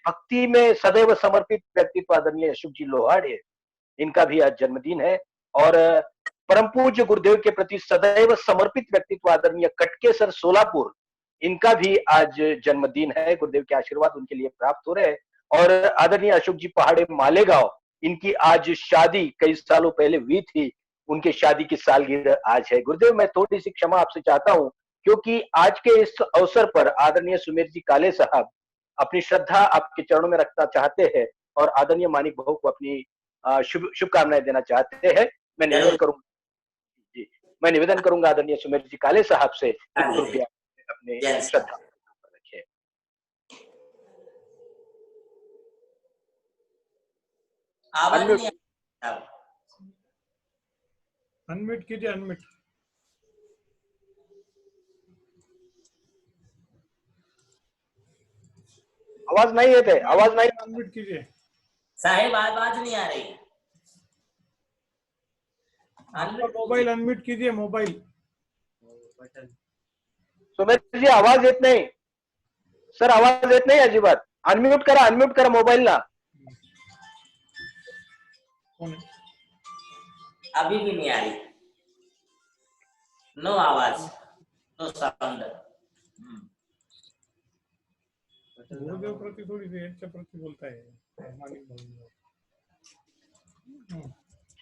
भक्ति में सदैव समर्पित व्यक्तित्व आदरणीय अशोक जी लोहाड़े, इनका भी आज जन्मदिन है। और परम पूज्य गुरुदेव के प्रति सदैव समर्पित व्यक्तित्व आदरणीय कटकेसर सोलापुर, इनका भी आज जन्मदिन है। गुरुदेव के आशीर्वाद उनके लिए प्राप्त हो रहे हैं। और आदरणीय अशोक जी पहाड़े मालेगांव, इनकी आज शादी कई सालों पहले हुई थी, उनके शादी की सालगिरह आज है। गुरुदेव मैं थोड़ी सी क्षमा आपसे चाहता हूं, क्योंकि आज के इस अवसर पर आदरणीय सुमेर जी काले साहब अपनी श्रद्धा आपके चरणों में रखना चाहते हैं और आदरणीय मानिक भाऊ को अपनी शुभकामनाएं देना चाहते हैं। मैं निवेदन करूंगा आदरणीय सुमेर जी काले साहब से, कृपया अपने जय श्रद्धा रखे। आवाज Unmute. नहीं आ रही। अनम्यूट कीजिए, अनम्यूट। आवाज नहीं येते, आवाज नहीं। अनम्यूट कीजिए। साहेब आवाज नहीं आ रही। आपका मोबाइल अनम्यूट कीजिए, मोबाइल। सुमेश जी आवाज येत नाही सर, आवाज येत नाही अजिबात। अनम्यूट करा मोबाईल ना। कौन है? अभी भी नहीं आ रही। नो आवाज, नो साउंड। गुरुदेव प्रति थोड़ी सी याच्या प्रति बोलता है मालिक भाऊ।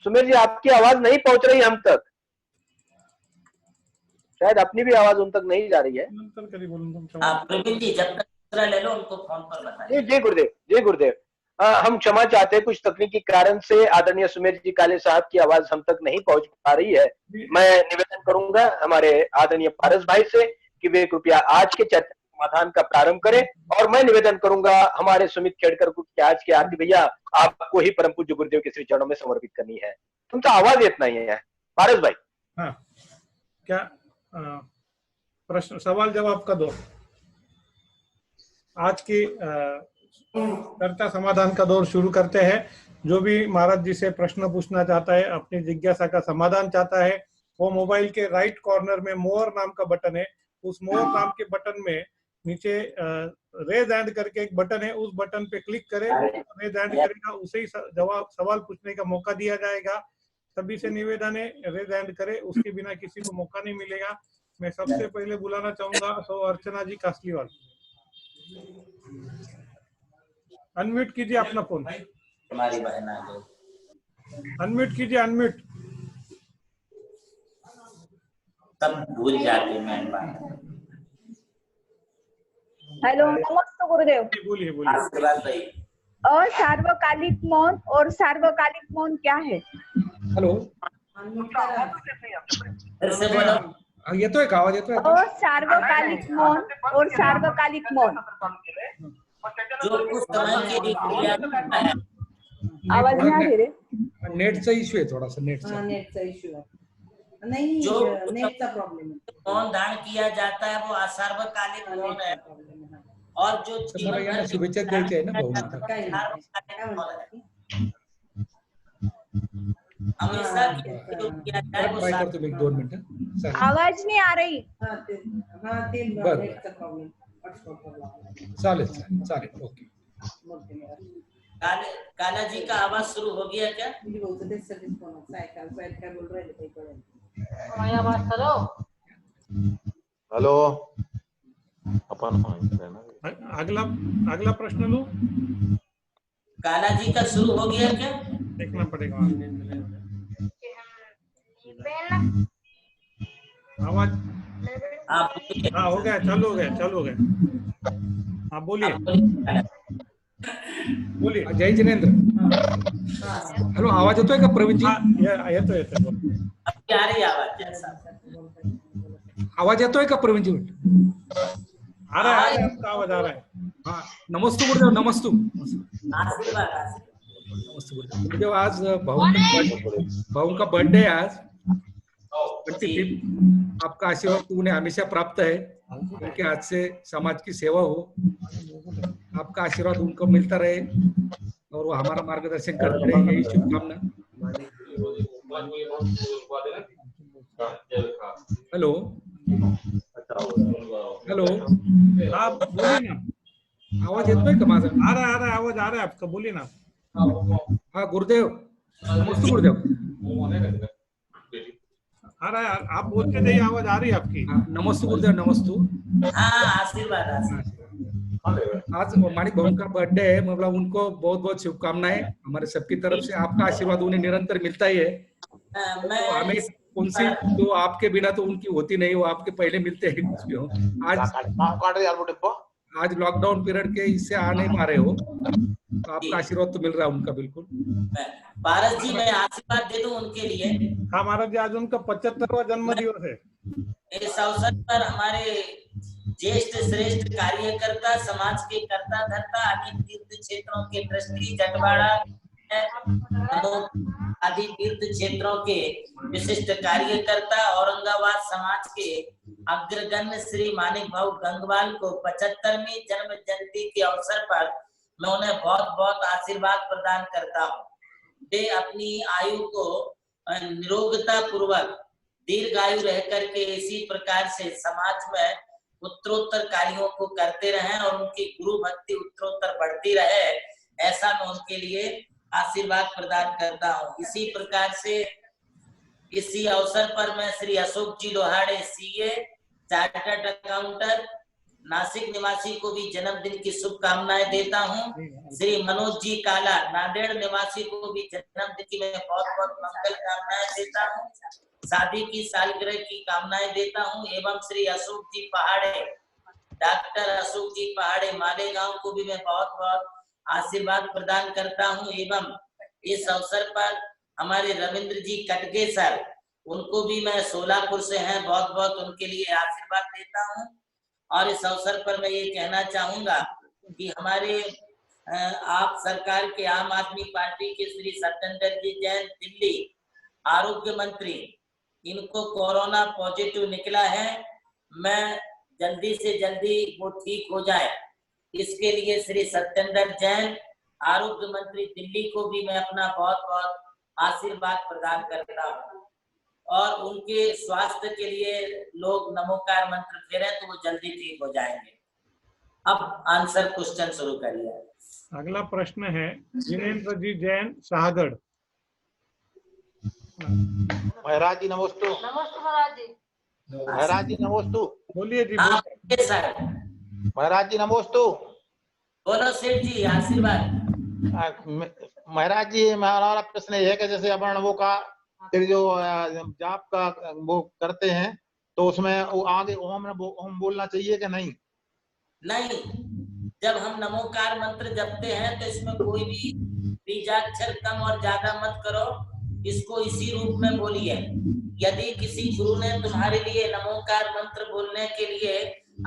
सुमेश जी आपकी आवाज नहीं पहुंच रही हम तक, शायद अपनी भी आवाज उन तक नहीं जा रही है। नंतर कधी बोलून तुमच्या। हाँ प्रवीण जी, जब तक दूसरा ले लो उनको फोन पर बताइए। जय गुरुदेव, जय गुरुदेव। हम क्षमा चाहते हैं, कुछ तकनीकी कारण से आदरणीय सुमेश जी काले साहब की आवाज हम तक नहीं पहुंच पा रही है। मैं निवेदन करूंगा हमारे आदरणीय पारस भाई से कि वे कृपया आज के चर्चा समाधान का प्रारंभ करें, और मैं निवेदन करूंगा हमारे सुमित खेड़कर को कि आज के आरती भैया आपको ही परम पूज्य गुरुदेव के श्री चरणों में समर्पित करनी है। तुमका आवाज येत नहीं है पारस भाई। हाँ, क्या प्रश्न सवाल जवाब का दौर, आज की चर्चा समाधान का दौर शुरू करते हैं। जो भी महाराज जी से प्रश्न पूछना चाहता है, अपनी जिज्ञासा का समाधान चाहता है, वो मोबाइल के राइट कॉर्नर में मोर नाम का बटन है, उस मोर नाम के बटन में नीचे रेज हैंड करके एक बटन है, उस बटन पे क्लिक करें। रेज हैंड करेगा, उसे ही जवाब सवाल पूछने का मौका दिया जाएगा। सभी से निवेदन है रेज हैंड करे, उसके बिना किसी को मौका नहीं मिलेगा। मैं सबसे पहले बुलाना चाहूंगा तो अर्चना जी कासलीवाल। अनम्यूट कीजिए अपना फोन, हमारी बहन आ गई। अनम्यूट कीजिए, अनम्यूट। सब भूल जाते मेहमान। हेलो, नमस्ते गुरुदेव। बोलिए बोलिए। आशीर्वाद भाई। असार्वकालिक मौन और सार्वकालिक मौन क्या है? हॅलो, फिर से बोलो। येतोय का आवाज? येतोय आता? असार्वकालिक मौन और सार्वकालिक मौन। जो कुछ समय के लिए क्रिया करता है। आवाज नहीं आ रही रे। नेटचा इश्यू आहे थोडासा, नेटचा। नेटचा इश्यू है, नहीं जो नेटचा प्रॉब्लेम है। मौन धारण किया जाता है वो असार्वकालिक मौन है, और जो तर मला यांना शुभेच्छा द्यायच्या आहे ना भाऊ आता। सार्वकालिक मौन है। हमेशा जो किया जाए वो ट्राय करतो मी 1-2 मिनिटं। चालेल आवाज नहीं आ रही। ते बरं। नेटचा प्रॉब्लेम, हॉटस्पॉट प्रॉब्लेम। चालेल चालेल चालेल, ओके। काला जी का आवाज शुरू हो गया क्या? मुझे बोलते थे सर्विस फोन साइकिल साइड का बोल रहे थे कोई कोई। हेलो, अपन अगला अगला प्रश्न लो। काला जी का शुरू हो गया क्या? देखना पड़ेगा। आवाज आप हाँ हो गया, चालू हो गया, चालू हो गया। हाँ बोलिए बोलिए। जय जिनेंद्र। हॅलो, आवाज येतोय का प्रवीण जी? हाँ येतोय येतोय। अभी आ रही आवाज जैसा। आवाज येतोय का प्रवीण जी? आ रहा है, आपका आवाज आ रहा है। हाँ, नमस्तु गुरुदेव, नमस्तु। आशीर्वाद नमस्ते गुरुदेव। गुरुदेव आज भाऊ का बर्थडे है आज 25। आपका आशीर्वाद उन्हें हमेशा प्राप्त है, उनके हाथ से समाज की सेवा हो। आपका आशीर्वाद उनको मिलता रहे और वो हमारा मार्गदर्शन करते रहे, यही शुभकामना। हेलो हेलो, आप बोलिए ना। आवाज येतोय का माझा? आ रहा है आवाज आ रहा है आपका, बोलिए ना। हाँ गुरुदेव, नमस्ते गुरुदेव। आ रहा है, आप बोलते जाइए, आवाज आ रही है आपकी। नमस्ते गुरुदेव, नमस्ते। हाँ आशीर्वाद आशीर्वाद। आज माणिक भाऊ का बर्थडे है, मतलब उनको बहुत बहुत शुभकामनाएं हमारे सबकी तरफ से। आपका आशीर्वाद उन्हें निरंतर मिलता ही है। मैं तो हमें उनसे तो आपके बिना तो उनकी होती नहीं, वो आपके पहले मिलते हैं कुछ भी हो। आज लॉकडाउन पीरियड के इससे आ नहीं पा रहे हो, तो आपका आशीर्वाद तो मिल रहा है उनका बिल्कुल। पारस जी मैं आशीर्वाद दे दूं उनके लिए। हाँ महाराज जी, आज उनका 75वां जन्म दिवस है। इस अवसर पर हमारे ज्येष्ठ श्रेष्ठ कार्यकर्ता, समाज के कर्ता धर्ता, अनेक तीर्थ क्षेत्रों के ट्रस्टी, जटवाड़ा आदि तीर्थ क्षेत्रों के विशिष्ट कार्यकर्ता, औरंगाबाद समाज के अग्रगण्य श्री मानिक भाऊ गंगवाल को 75वीं जन्म जयंती के अवसर पर मैं उन्हें बहुत बहुत आशीर्वाद प्रदान करता हूँ। वे अपनी आयु को निरोगता पूर्वक दीर्घायु रह करके इसी प्रकार से समाज में उत्तरोत्तर कार्यों को करते रहें और उनकी गुरु भक्ति उत्तरोत्तर बढ़ती रहे, ऐसा मैं उनके लिए आशीर्वाद प्रदान करता हूँ। इसी प्रकार से इसी अवसर पर मैं श्री अशोक जी लोहाड़े सीए, चार्टर्ड अकाउंटेंट, नासिक निवासी को भी जन्मदिन की शुभकामनाएं देता हूँ। श्री मनोज जी काला, नांदेड़ निवासी को भी जन्मदिन की मैं बहुत बहुत मंगल कामनाएं देता हूँ, शादी की सालगिरह की कामनाएं देता हूँ। एवं श्री अशोक जी पहाड़े, डॉक्टर अशोक जी पहाड़े मालेगांव को भी मैं बहुत बहुत आशीर्वाद प्रदान करता हूँ। एवं इस अवसर पर हमारे रविंद्र जी कटगे सर, उनको भी मैं सोलापुर से हैं, बहुत बहुत उनके लिए आशीर्वाद देता हूँ। और इस अवसर पर मैं ये कहना चाहूंगा कि हमारे आप सरकार के आम आदमी पार्टी के श्री सत्येंद्र जी जैन दिल्ली आरोग्य मंत्री, इनको कोरोना पॉजिटिव निकला है। मैं जल्दी से जल्दी वो ठीक हो जाए, इसके लिए श्री सत्येंद्र जैन आरोग्य मंत्री दिल्ली को भी मैं अपना बहुत बहुत आशीर्वाद प्रदान करता हूँ और उनके स्वास्थ्य के लिए लोग नमोकार मंत्र फेरें तो वो जल्दी ठीक हो जाएंगे। अब आंसर क्वेश्चन शुरू करिए। अगला प्रश्न है जिनेन्द्र जी जैन शाहगढ़। महाराज जी नमस्ते। नमस्ते महाराज जी। महाराज जी नमस्ते। बोलिए जी। हाँ सर। महाराज जी नमस्ते। बोलो सेठ जी, आशीर्वाद। महाराज जी हमारा प्रश्न ये है कि जैसे अपन वो का फिर जो जाप का वो करते हैं तो उसमें वो आगे ओम बोलना चाहिए कि नहीं? नहीं, जब हम नमोकार मंत्र जपते हैं तो इसमें कोई भी बीजाक्षर कम और ज्यादा मत करो, इसको इसी रूप में बोलिए। यदि किसी गुरु ने तुम्हारे लिए नमोकार मंत्र बोलने के लिए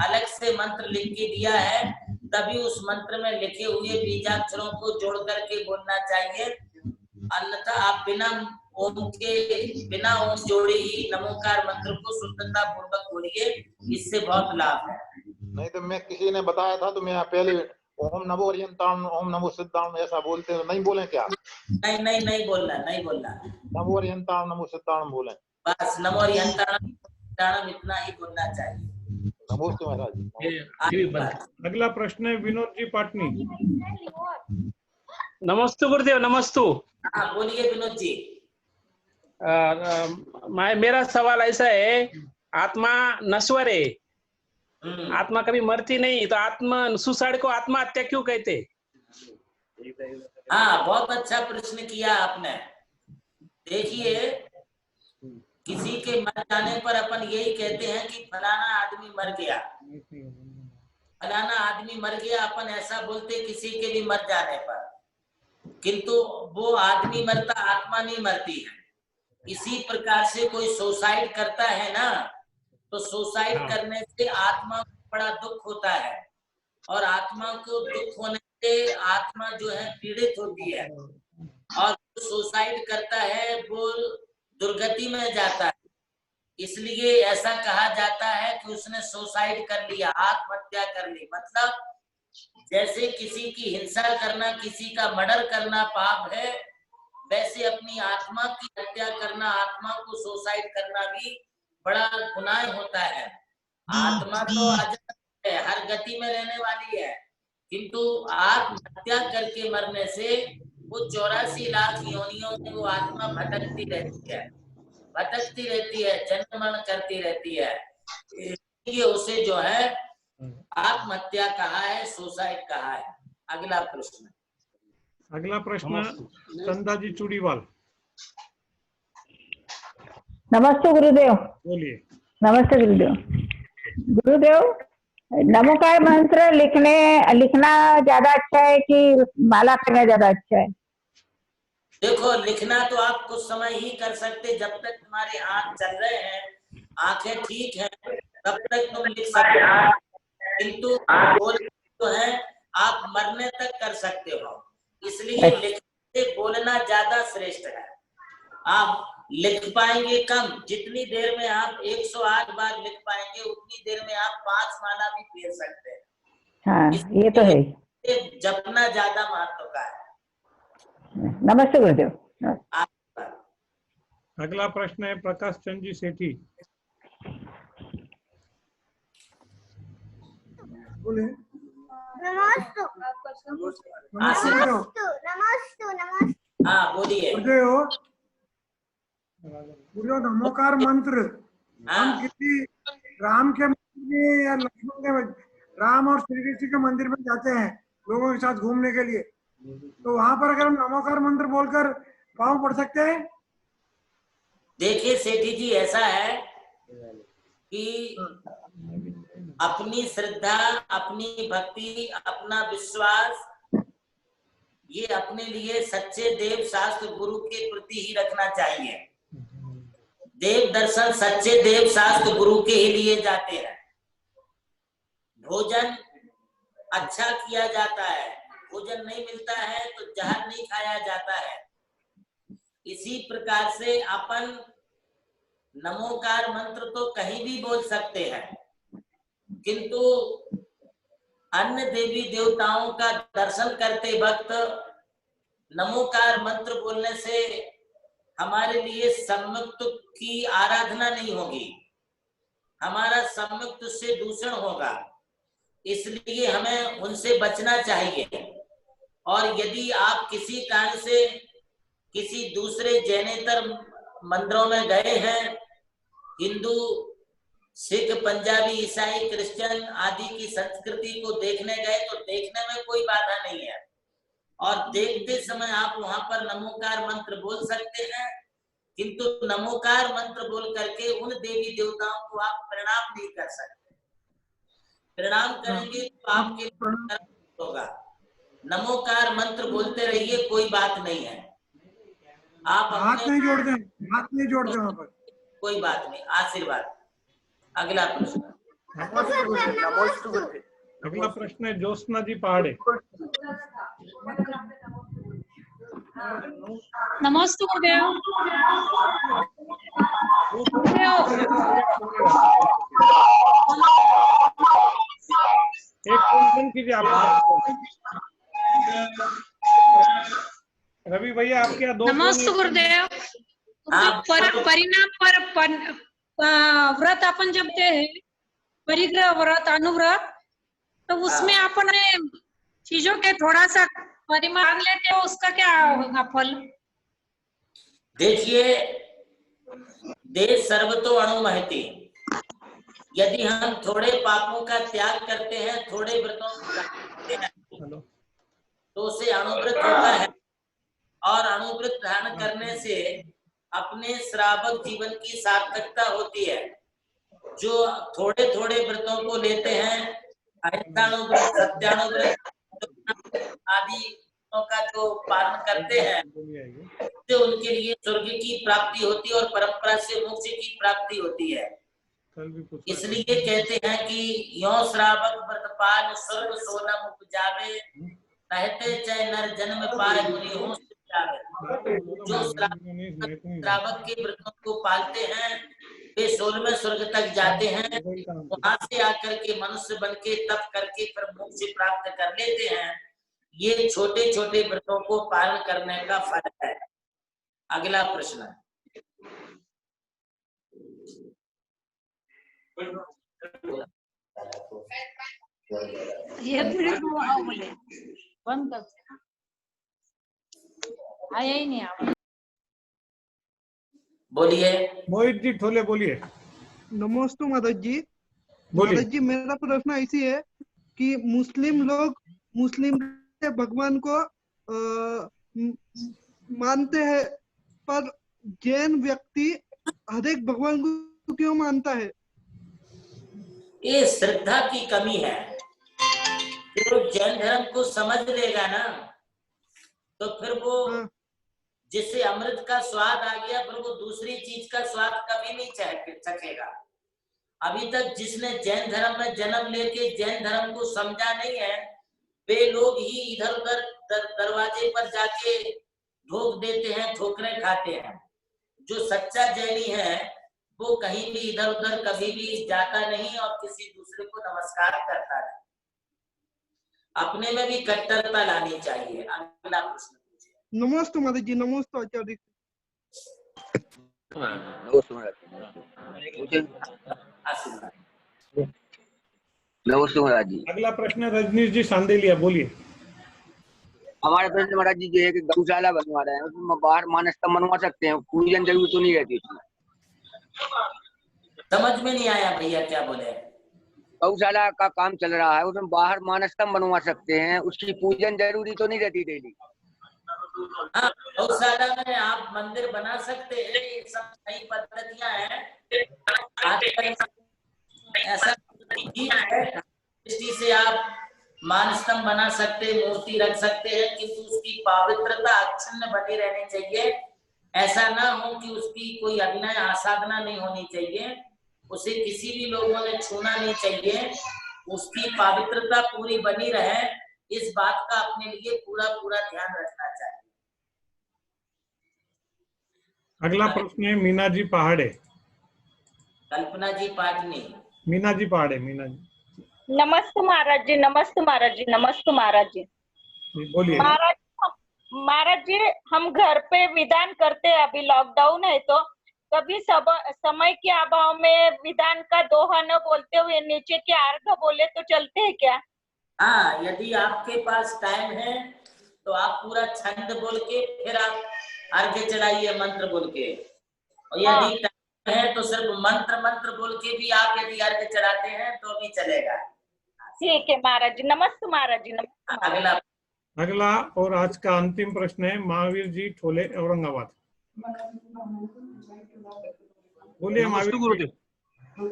अलग से मंत्र लिख के दिया है, तभी उस मंत्र में लिखे हुए बीजाक्षरों को जोड़ करके बोलना चाहिए, अन्यथा आप बिना ओम जोड़े ही नमोकार मंत्र को शुद्धता पूर्वक बोलिए, इससे बहुत लाभ है। नहीं तो मैं किसी ने बताया था तो मैं पहले ओम नमो ओरियंताम ओम नमो सिद्धाम ऐसा बोलते हैं, नहीं बोले क्या? नहीं बोलना, नहीं बोलना। नमो ओरियंताम नमो सिद्धाम बोले, बस नमो ओरियंताम इतना ही बोलना चाहिए। नमस्ते महाराज। अगला प्रश्न है विनोद जी पाटनी। नमस्ते गुरुदेव। नमस्ते। हाँ बोलिए विनोद जी। मेरा सवाल ऐसा है, आत्मा नश्वर है, आत्मा कभी मरती नहीं, तो आत्मा सुसाइड को आत्महत्या क्यों कहते? हाँ बहुत अच्छा प्रश्न किया आपने। देखिए, किसी के मर जाने पर अपन यही कहते हैं कि फलाना आदमी मर गया, फलाना आदमी मर गया, अपन ऐसा बोलते किसी के भी मर जाने पर, किंतु वो आदमी मरता, आत्मा नहीं मरती है। इसी प्रकार से कोई सुसाइड करता है ना, तो सुसाइड करने से आत्मा को बड़ा दुख होता है और आत्मा को दुख होने से आत्मा जो है पीड़ित होती है और सुसाइड करता है वो दुर्गति में जाता है। इसलिए ऐसा कहा जाता है कि उसने सुसाइड कर लिया, आत्महत्या कर ली। मतलब जैसे किसी की हिंसा करना, किसी का मर्डर करना पाप है, वैसे अपनी आत्मा की हत्या करना, आत्मा को सुसाइड करना भी बड़ा गुनाह होता है। आत्मा तो अजर है, हर गति में रहने वाली है, किंतु आत्महत्या करके मरने से वो 84 लाख योनियों में वो आत्मा भटकती रहती है, जन्म मरण करती रहती है। ये उसे जो है आत्महत्या कहा है, सुसाइड कहा है। अगला प्रश्न चंदा जी चूड़ीवाल। नमस्ते गुरुदेव। बोलिए। नमस्ते गुरुदेव। गुरुदेव, नमोकार मंत्र लिखना ज्यादा अच्छा है कि माला करना ज्यादा अच्छा है? देखो, लिखना तो आप कुछ समय ही कर सकते, जब तक तुम्हारे हाथ चल रहे हैं, आंखें ठीक हैं, तब तक तुम लिख सकते हो। किंतु बोल तो है आप मरने तक कर सकते हो, इसलिए लिखने से बोलना ज्यादा श्रेष्ठ है। आप लिख पाएंगे कम, जितनी देर में आप 108 बार लिख पाएंगे उतनी देर में आप 5 माला भी फेर सकते हैं। हाँ, ये तो है। जपना ज्यादा महत्व का है। नमस्ते गुरुदेव। अगला प्रश्न है प्रकाश चंद जी सेठी। बोले नमस्ते। हाँ बोलिए। गुरुदेव नमोकार मंत्र हम किसी राम के मंदिर में या लक्ष्मण के, राम और श्री कृष्ण के मंदिर में जाते हैं लोगों के साथ घूमने के लिए, तो वहां पर अगर हम नमोकार मंत्र बोलकर पाँव पढ़ सकते हैं? देखिए सेठी जी, ऐसा है कि अपनी श्रद्धा, अपनी भक्ति, अपना विश्वास ये अपने लिए सच्चे देव शास्त्र गुरु के प्रति ही रखना चाहिए। देव दर्शन सच्चे देव शास्त्र गुरु के ही लिए जाते हैं। भोजन अच्छा किया जाता है, भोजन नहीं मिलता है तो जहर नहीं खाया जाता है। इसी प्रकार से अपन नमोकार मंत्र तो कहीं भी बोल सकते हैं, किंतु अन्य देवी देवताओं का दर्शन करते वक्त नमोकार मंत्र बोलने से हमारे लिए सम्मुक्त की आराधना नहीं होगी, हमारा सम्मुक्त से दूषण होगा, इसलिए हमें उनसे बचना चाहिए। और यदि आप किसी कारण से किसी दूसरे जैनेतर मंदिरों में गए हैं, हिंदू, सिख, पंजाबी, ईसाई, क्रिश्चियन आदि की संस्कृति को देखने गए तो देखने में कोई बाधा नहीं है, और देखते समय आप वहां पर नमोकार मंत्र बोल सकते हैं, किंतु नमोकार मंत्र बोल करके उन देवी देवताओं को आप प्रणाम नहीं कर सकते। प्रणाम करेंगे तो आपके लिए होगा। नमोकार मंत्र बोलते रहिए, कोई बात नहीं है। आप हाथ नहीं जोड़ते, हाथ नहीं जोड़ते वहां पर, कोई बात नहीं। आशीर्वाद। अगला प्रश्न। अगला प्रश्न है ज्योत्सना जी पहाड़े। नमस्ते गुरुदेव। एक फोन कीजिए आप। रवि भैया आपके यहाँ 2 नमस्ते गुरुदेव। परिणाम पर व्रत अपन जपते हैं, परिग्रह व्रत, अनुव्रत, तो उसमें अपन चीजों के थोड़ा सा परिमाण लेते हो, उसका क्या होगा फल? देखिए, देश सर्वतो अणुमहति। यदि हम थोड़े पापों का त्याग करते हैं, थोड़े व्रतों का करते हैं, तो उसे अणुव्रत होता है। और अणुव्रत धारण करने से अपने श्रावक जीवन की सार्थकता होती है। जो थोड़े थोड़े व्रतों को लेते हैं, अहिंसानुव्रत, सत्यानुव्रत आदि का जो पालन करते हैं, तो उनके लिए स्वर्ग की प्राप्ति होती है और परंपरा से मोक्ष की प्राप्ति होती है। इसलिए कहते हैं कि यो श्रावक व्रत पाल स्वर्ग सोनम उपजावे, कहते चाहे नर जन्म पाए मुनि हो जावे। जो श्रावक के व्रतों को पालते हैं वे 16वें स्वर्ग तक जाते हैं, वहां से आकर के मनुष्य बन के तप करके फिर मोक्ष प्राप्त कर लेते हैं। ये छोटे छोटे व्रतों को पालन करने का फल है। अगला प्रश्न। ये बोले बंद कर, आया ही नहीं आप। बोलिए। मोहित जी ठोले बोलिए। नमस्ते माता जी। बोलिए। माता जी, मेरा प्रश्न ऐसी है कि मुस्लिम लोग मुस्लिम भगवान को मानते हैं, पर जैन व्यक्ति हर एक भगवान को क्यों मानता है? ये श्रद्धा की कमी है। जो जैन धर्म को समझ लेगा ना, तो फिर वो जिससे अमृत का स्वाद आ गया, फिर वो दूसरी चीज का स्वाद कभी नहीं चखेगा। अभी तक जिसने जैन धर्म में जन्म लेके जैन धर्म को समझा नहीं है, वे लोग ही इधर उधर दरवाजे पर जाके ठोक देते हैं, ठोकरें खाते हैं। जो सच्चा जैनी है वो कहीं भी इधर उधर कभी भी जाता नहीं और किसी दूसरे को नमस्कार करता नहीं। अपने में भी कट्टरता लानी चाहिए। अगला प्रश्न पूछिए। नमस्ते महाराज जी। नमस्ते आचार्य। नमस्ते महाराज जी। अगला प्रश्न रजनीश जी सांदेलिया, बोलिए। हमारा प्रश्न महाराज जी जो है कि गौशाला बनवा रहे हैं, उसमें बाहर मानस्तंभ बनवा सकते हैं, पूजन जरूरी तो नहीं रहती उसमें? समझ में नहीं आया भैया, क्या बोले? गौशाला का काम चल रहा है, उसमें बाहर मानस्तंभ बनवा सकते हैं, उसकी पूजन जरूरी तो नहीं रहती डेली? हाँ, गौशाला में आप मंदिर बना सकते हैं, ये सब नई पद्धतियां हैं। आजकल ऐसा दृष्टि से आप मानस्तंभ बना सकते, मूर्ति रख सकते हैं, किंतु उसकी पवित्रता अक्षुण्ण बनी रहनी चाहिए। ऐसा ना हो कि उसकी कोई अभिनय आसाधना नहीं होनी चाहिए, उसे किसी भी लोगों ने छूना नहीं चाहिए, उसकी पवित्रता पूरी बनी रहे, इस बात का अपने लिए पूरा पूरा ध्यान रखना चाहिए। अगला प्रश्न है मीना जी पहाड़े। कल्पना जी पाटनी। मीना जी पहाड़े। मीना जी नमस्ते महाराज जी। नमस्ते महाराज जी। नमस्ते महाराज जी। बोलिए। महाराज जी, हम घर पे विधान करते हैं, अभी लॉकडाउन है तो कभी समय के अभाव में विधान का दोहा न बोलते हुए नीचे के अर्घ बोले तो चलते हैं क्या? हाँ, यदि आपके पास टाइम है तो आप पूरा छंद बोल के फिर आप अर्घ्य चलाइए मंत्र बोल के, और यदि टाइम है तो सिर्फ मंत्र बोल के भी आप यदि अर्घ्य चलाते हैं तो भी चलेगा। ठीक है महाराज जी। नमस्ते महाराज जी। नमस्ते। अगला और आज का अंतिम प्रश्न है महावीर जी ठोले, औरंगाबाद। बोलिए महावीर गुरुदेव।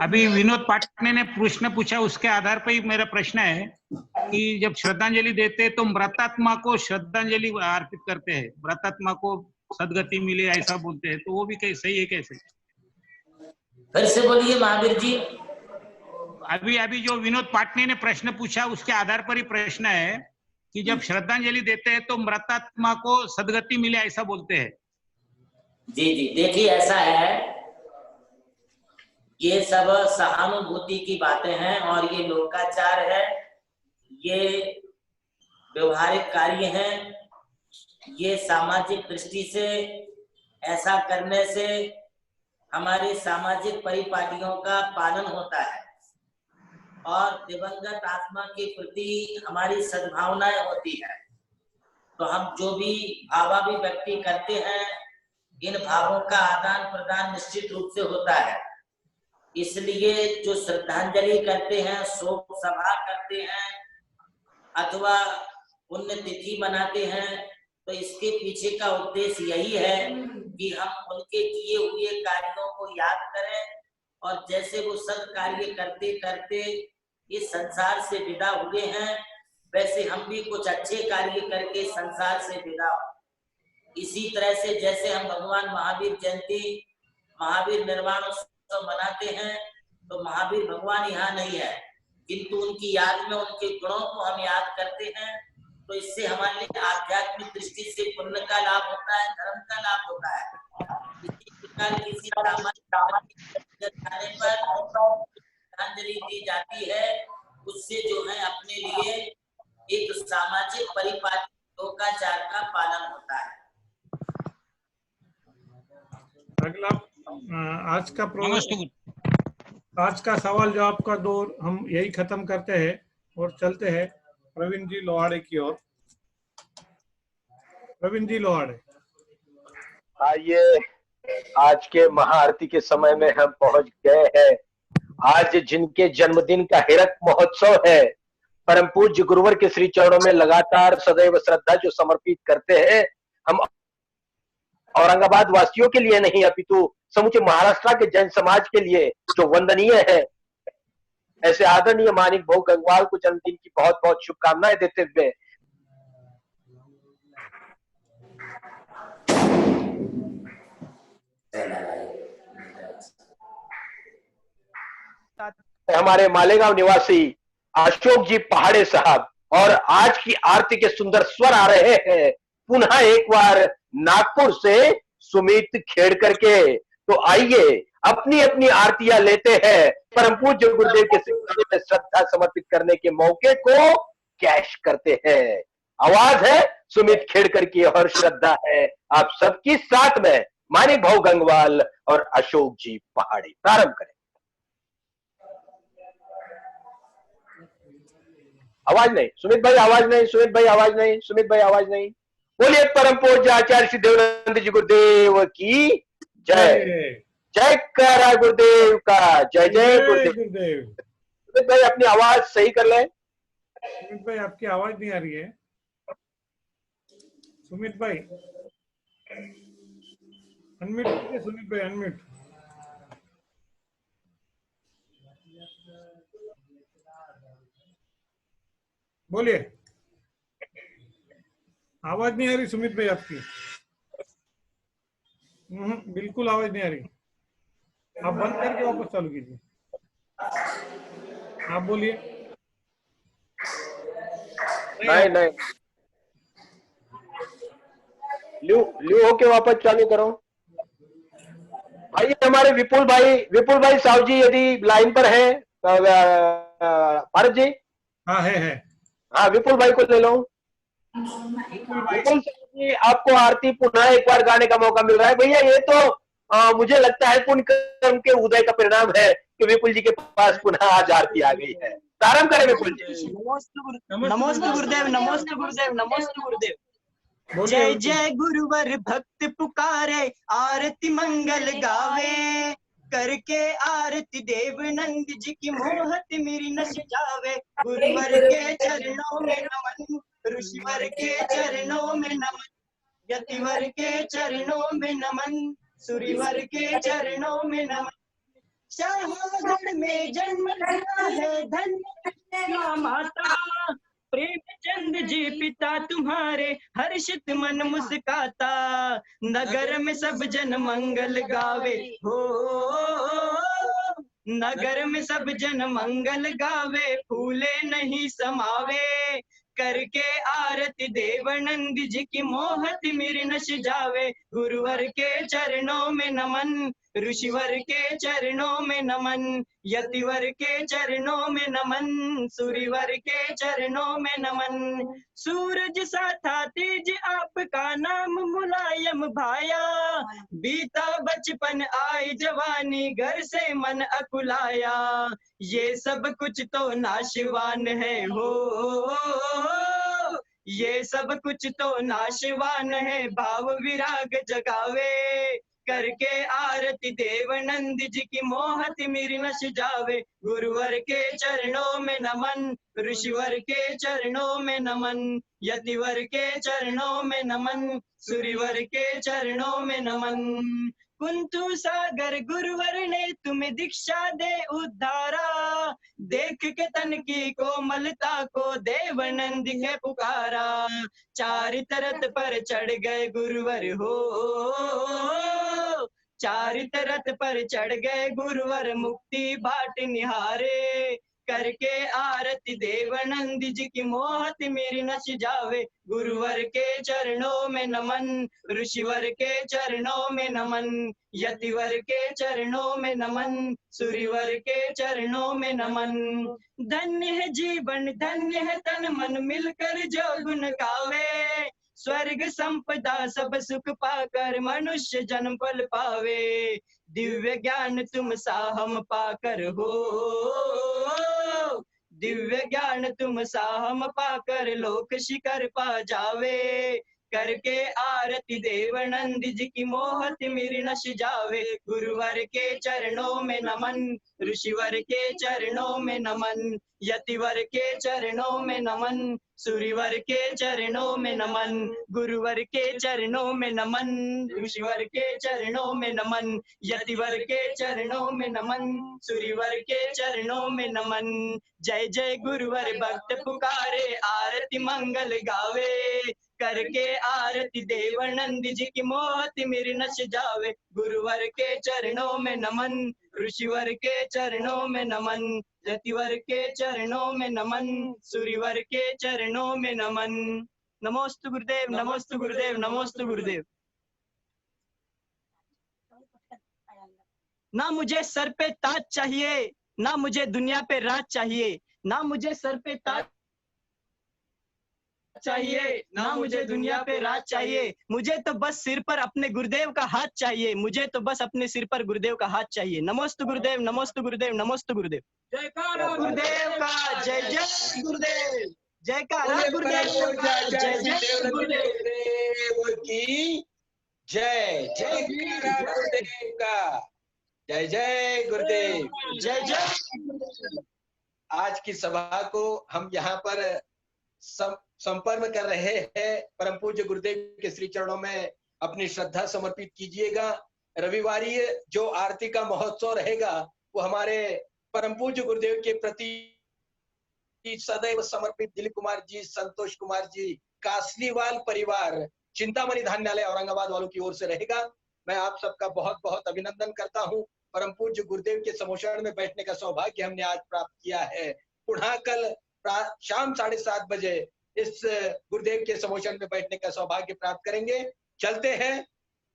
अभी विनोद पाटने ने प्रश्न पूछा, उसके आधार पर ही मेरा प्रश्न है कि जब श्रद्धांजलि देते हैं तो मृतात्मा को श्रद्धांजलि अर्पित करते हैं, मृतात्मा को सदगति मिले ऐसा बोलते हैं, तो वो भी कहीं सही है कैसे? फिर से बोलिए महावीर जी। अभी जो विनोद पाटने ने प्रश्न पूछा उसके आधार पर ही प्रश्न है कि जब श्रद्धांजलि देते हैं तो मृतात्मा को सदगति मिले ऐसा बोलते हैं। जी जी, देखिए ऐसा है, ये सब सहानुभूति की बातें हैं और ये लोकाचार है, ये व्यवहारिक कार्य हैं, ये सामाजिक दृष्टि से ऐसा करने से हमारे सामाजिक परिपाटियों का पालन होता है और दिवंगत आत्मा के प्रति हमारी सद्भावनाएं होती है। तो हम जो भी भावाभिव्यक्ति करते हैं, इन भावों का आदान प्रदान निश्चित रूप से होता है। इसलिए जो श्रद्धांजलि करते हैं, शोक सभा करते हैं अथवा पुण्यतिथि मनाते हैं, तो इसके पीछे का उद्देश्य यही है कि हम उनके किए हुए कार्यों को याद करें और जैसे वो सद कार्य करते करते इस संसार से विदा हुए हैं, वैसे हम भी कुछ अच्छे कार्य करके संसार से विदा हो। इसी तरह से जैसे हम भगवान महावीर जयंती, महावीर निर्वाण उत्सव मनाते हैं, तो महावीर भगवान यहाँ नहीं है, किंतु उनकी याद में उनके गुणों को हम याद करते हैं, तो इससे हमारे लिए आध्यात्मिक दृष्टि से पुण्य का लाभ होता है, धर्म का लाभ होता है। इसी प्रकार किसी जाने पर श्रद्धांजलि दी जाती है, उससे जो है अपने लिए एक सामाजिक परिपाटी लोकाचार का पालन होता है। अगला आज का सवाल जवाब का दौर हम यही खत्म करते हैं और चलते हैं प्रवीण जी लोहाड़े की ओर। प्रवीण जी लोहाड़े। आइए, आज के महाआरती के समय में हम पहुंच गए हैं। आज जिनके जन्मदिन का हिरक महोत्सव है, परम पूज्य गुरुवर के श्री चरणों में लगातार सदैव श्रद्धा जो समर्पित करते हैं, हम औरंगाबाद वासियों के लिए नहीं अपितु समूचे महाराष्ट्र के जैन समाज के लिए जो वंदनीय है, ऐसे आदरणीय मानिक भाऊ गंगवाल को जन्मदिन की बहुत बहुत शुभकामनाएं देते हुए हमारे मालेगांव निवासी अशोक जी पहाड़े साहब, और आज की आरती के सुंदर स्वर आ रहे हैं पुनः एक बार नागपुर से सुमित खेड़कर के। तो आइए अपनी अपनी आरतियां लेते हैं, परम पूज्य गुरुदेव के सिद्धांतों में श्रद्धा समर्पित करने के मौके को कैश करते हैं। आवाज है सुमित खेड़कर की और श्रद्धा है आप सबकी, साथ में मानिक भाऊ गंगवाल और अशोक जी पहाड़ी। प्रारंभ करें। आवाज नहीं सुमित भाई, आवाज नहीं सुमित भाई, आवाज नहीं सुमित भाई, आवाज नहीं। बोलिए परम पूज्य आचार्य श्री देवानंद जी गुरुदेव की जय। जय करा गुरुदेव का, जय जय गुरुदेव। सुमित भाई अपनी आवाज सही कर लें। सुमित भाई आपकी आवाज नहीं आ रही है। सुमित भाई अनम्यूट कीजिए, सुमित भाई अनम्यूट। बोलिए, आवाज नहीं आ रही सुमित भाई आपकी। बिल्कुल आवाज नहीं आ रही। आप बंद करके वापस चालू कीजिए। आप बोलिए। नहीं ल्यू होके वापस चालू करो। भाई हमारे विपुल भाई साहु जी यदि लाइन पर है, भारत जी। हाँ है। हाँ विपुल भाई को ले लो। विपुल जी आपको आरती पुनः एक बार गाने का मौका मिल रहा है। भैया ये तो मुझे लगता है पुण्य कर्म के उदय का परिणाम है कि विपुल जी के पास पुनः आज आरती आ गई है। प्रारंभ करें विपुल जी। नमोस्तु गुरुदेव, नमोस्तु गुरुदेव, नमोस्तु गुरुदेव। जय जय गुरुवर भक्त पुकारे, आरती मंगल गावे, करके आरती देवनंद जी की मोहत मेरी नश जावे। गुरुवर के चरणों में नमन, ऋषिवर के चरणों में नमन, यतिवर के चरणों में नमन, सूर्यवर के चरणों में नमन। शाहगढ़ में जन्म लिया है धन्य माता, प्रेमचंद जी पिता तुम्हारे, हर्षित मन मुस्काता, नगर में सब जन मंगल गावे हो, नगर में सब जन मंगल गावे, फूले नहीं समावे, करके आरती देवानंद जी की मोहत मेरी नश जावे। गुरुवर के चरणों में नमन, ऋषिवर के चरणों में नमन, यतिवर के चरणों में नमन, सूर्यवर के चरणों में नमन। सूरज सा था तेज आपका नाम मुलायम भाया, बीता बचपन आई जवानी घर से मन अकुलाया, ये सब कुछ तो नाशवान है हो, ये सब कुछ तो नाशवान है, भाव विराग जगावे, करके आरती देवानंद जी की मोहत मेरी नश जावे। गुरुवर के चरणों में नमन, ऋषिवर के चरणों में नमन, यतिवर के चरणों में नमन, सूर्यवर के चरणों में नमन। कुंतु सागर गुरुवर ने तुम्हें दीक्षा दे उद्धारा, देख के तन की कोमलता को देवानंद के पुकारा, चार तरत पर चढ़ गए गुरुवर हो, चार तरत पर चढ़ गए गुरुवर, मुक्ति बाट निहारे, करके आरती देवानंद जी की मोहत मेरी नश जावे। गुरुवर के चरणों में नमन, ऋषिवर के चरणों में नमन, यतिवर के चरणों में नमन, सूर्यवर के चरणों में नमन। धन्य है जीवन, धन्य है तन मन, मिलकर जो गुण गावे, स्वर्ग संपदा सब सुख पाकर मनुष्य जन्म फल पावे, दिव्य ज्ञान तुम साहम पाकर हो, दिव्य ज्ञान तुम साहम पाकर लोक शिखर पा जावे, करके आरती देवानंद जी की मोहत मेरी नश जावे। गुरुवर के चरणों में नमन, ऋषिवर के चरणों में नमन, यतिवर के चरणों में नमन, सूर्यवर के चरणों में नमन। गुरुवर के चरणों में नमन, ऋषिवर के चरणों में नमन, यतिवर के चरणों में नमन, सूर्यवर के चरणों में नमन। जय जय गुरुवर भक्त पुकारे, आरती मंगल गावे, करके आरती देवानंद जी की मोहती मेरी नश जावे। गुरुवर के चरणों में नमन, ऋषिवर के चरणों में नमन, यतिवर के चरणों में नमन, सूर्यवर के चरणों में नमन। नमोस्तु गुरुदेव, नमोस्तु गुरुदेव, नमोस्तु गुरुदेव। ना मुझे सर पे ताज चाहिए, ना मुझे दुनिया पे राज चाहिए, ना मुझे सर पे ताज चाहिए, ना मुझे दुनिया पे राज चाहिए। मुझे तो बस सिर पर अपने गुरुदेव का हाथ चाहिए, मुझे तो बस अपने सिर पर गुरुदेव का हाथ चाहिए। नमोस्तु गुरुदेव, नमोस्तु गुरुदेव, नमोस्तु गुरुदेव। जयकारा गुरुदेव का, जय जय गुरुदेव। जयकारा गुरुदेव का, जय जय गुरुदेव की जय। जय गुरुदेव का, जय जय गुरुदेव, जय जय। आज की सभा को हम यहाँ पर संपन्न कर रहे हैं। परम पूज्य गुरुदेव के श्री चरणों में अपनी श्रद्धा समर्पित कीजिएगा। रविवारी जो आरती का महोत्सव रहेगा वो हमारे परम पूज्य गुरुदेव के प्रति सदैव समर्पित दिलीप कुमार जी, संतोष कुमार जी, कासलीवाल परिवार, चिंतामणि धान्यालय औरंगाबाद वालों की ओर से रहेगा। मैं आप सबका बहुत बहुत अभिनंदन करता हूं। परम पूज्य गुरुदेव के समोषण में बैठने का सौभाग्य हमने आज प्राप्त किया है। पुनः कल शाम 7:30 बजे इस गुरुदेव के समोषण में बैठने का सौभाग्य प्राप्त करेंगे। चलते हैं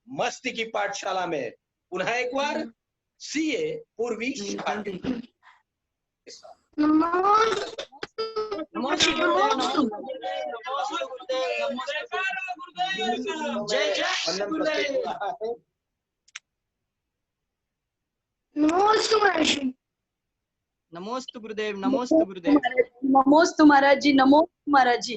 मस्ती की पाठशाला में। पुनः एक बार सीए पूर्वी नमोस्तु गुरुदेव, नमोस्तु गुरुदेव। नमोस्तु महाराज जी, नमोस्तु महाराज जी।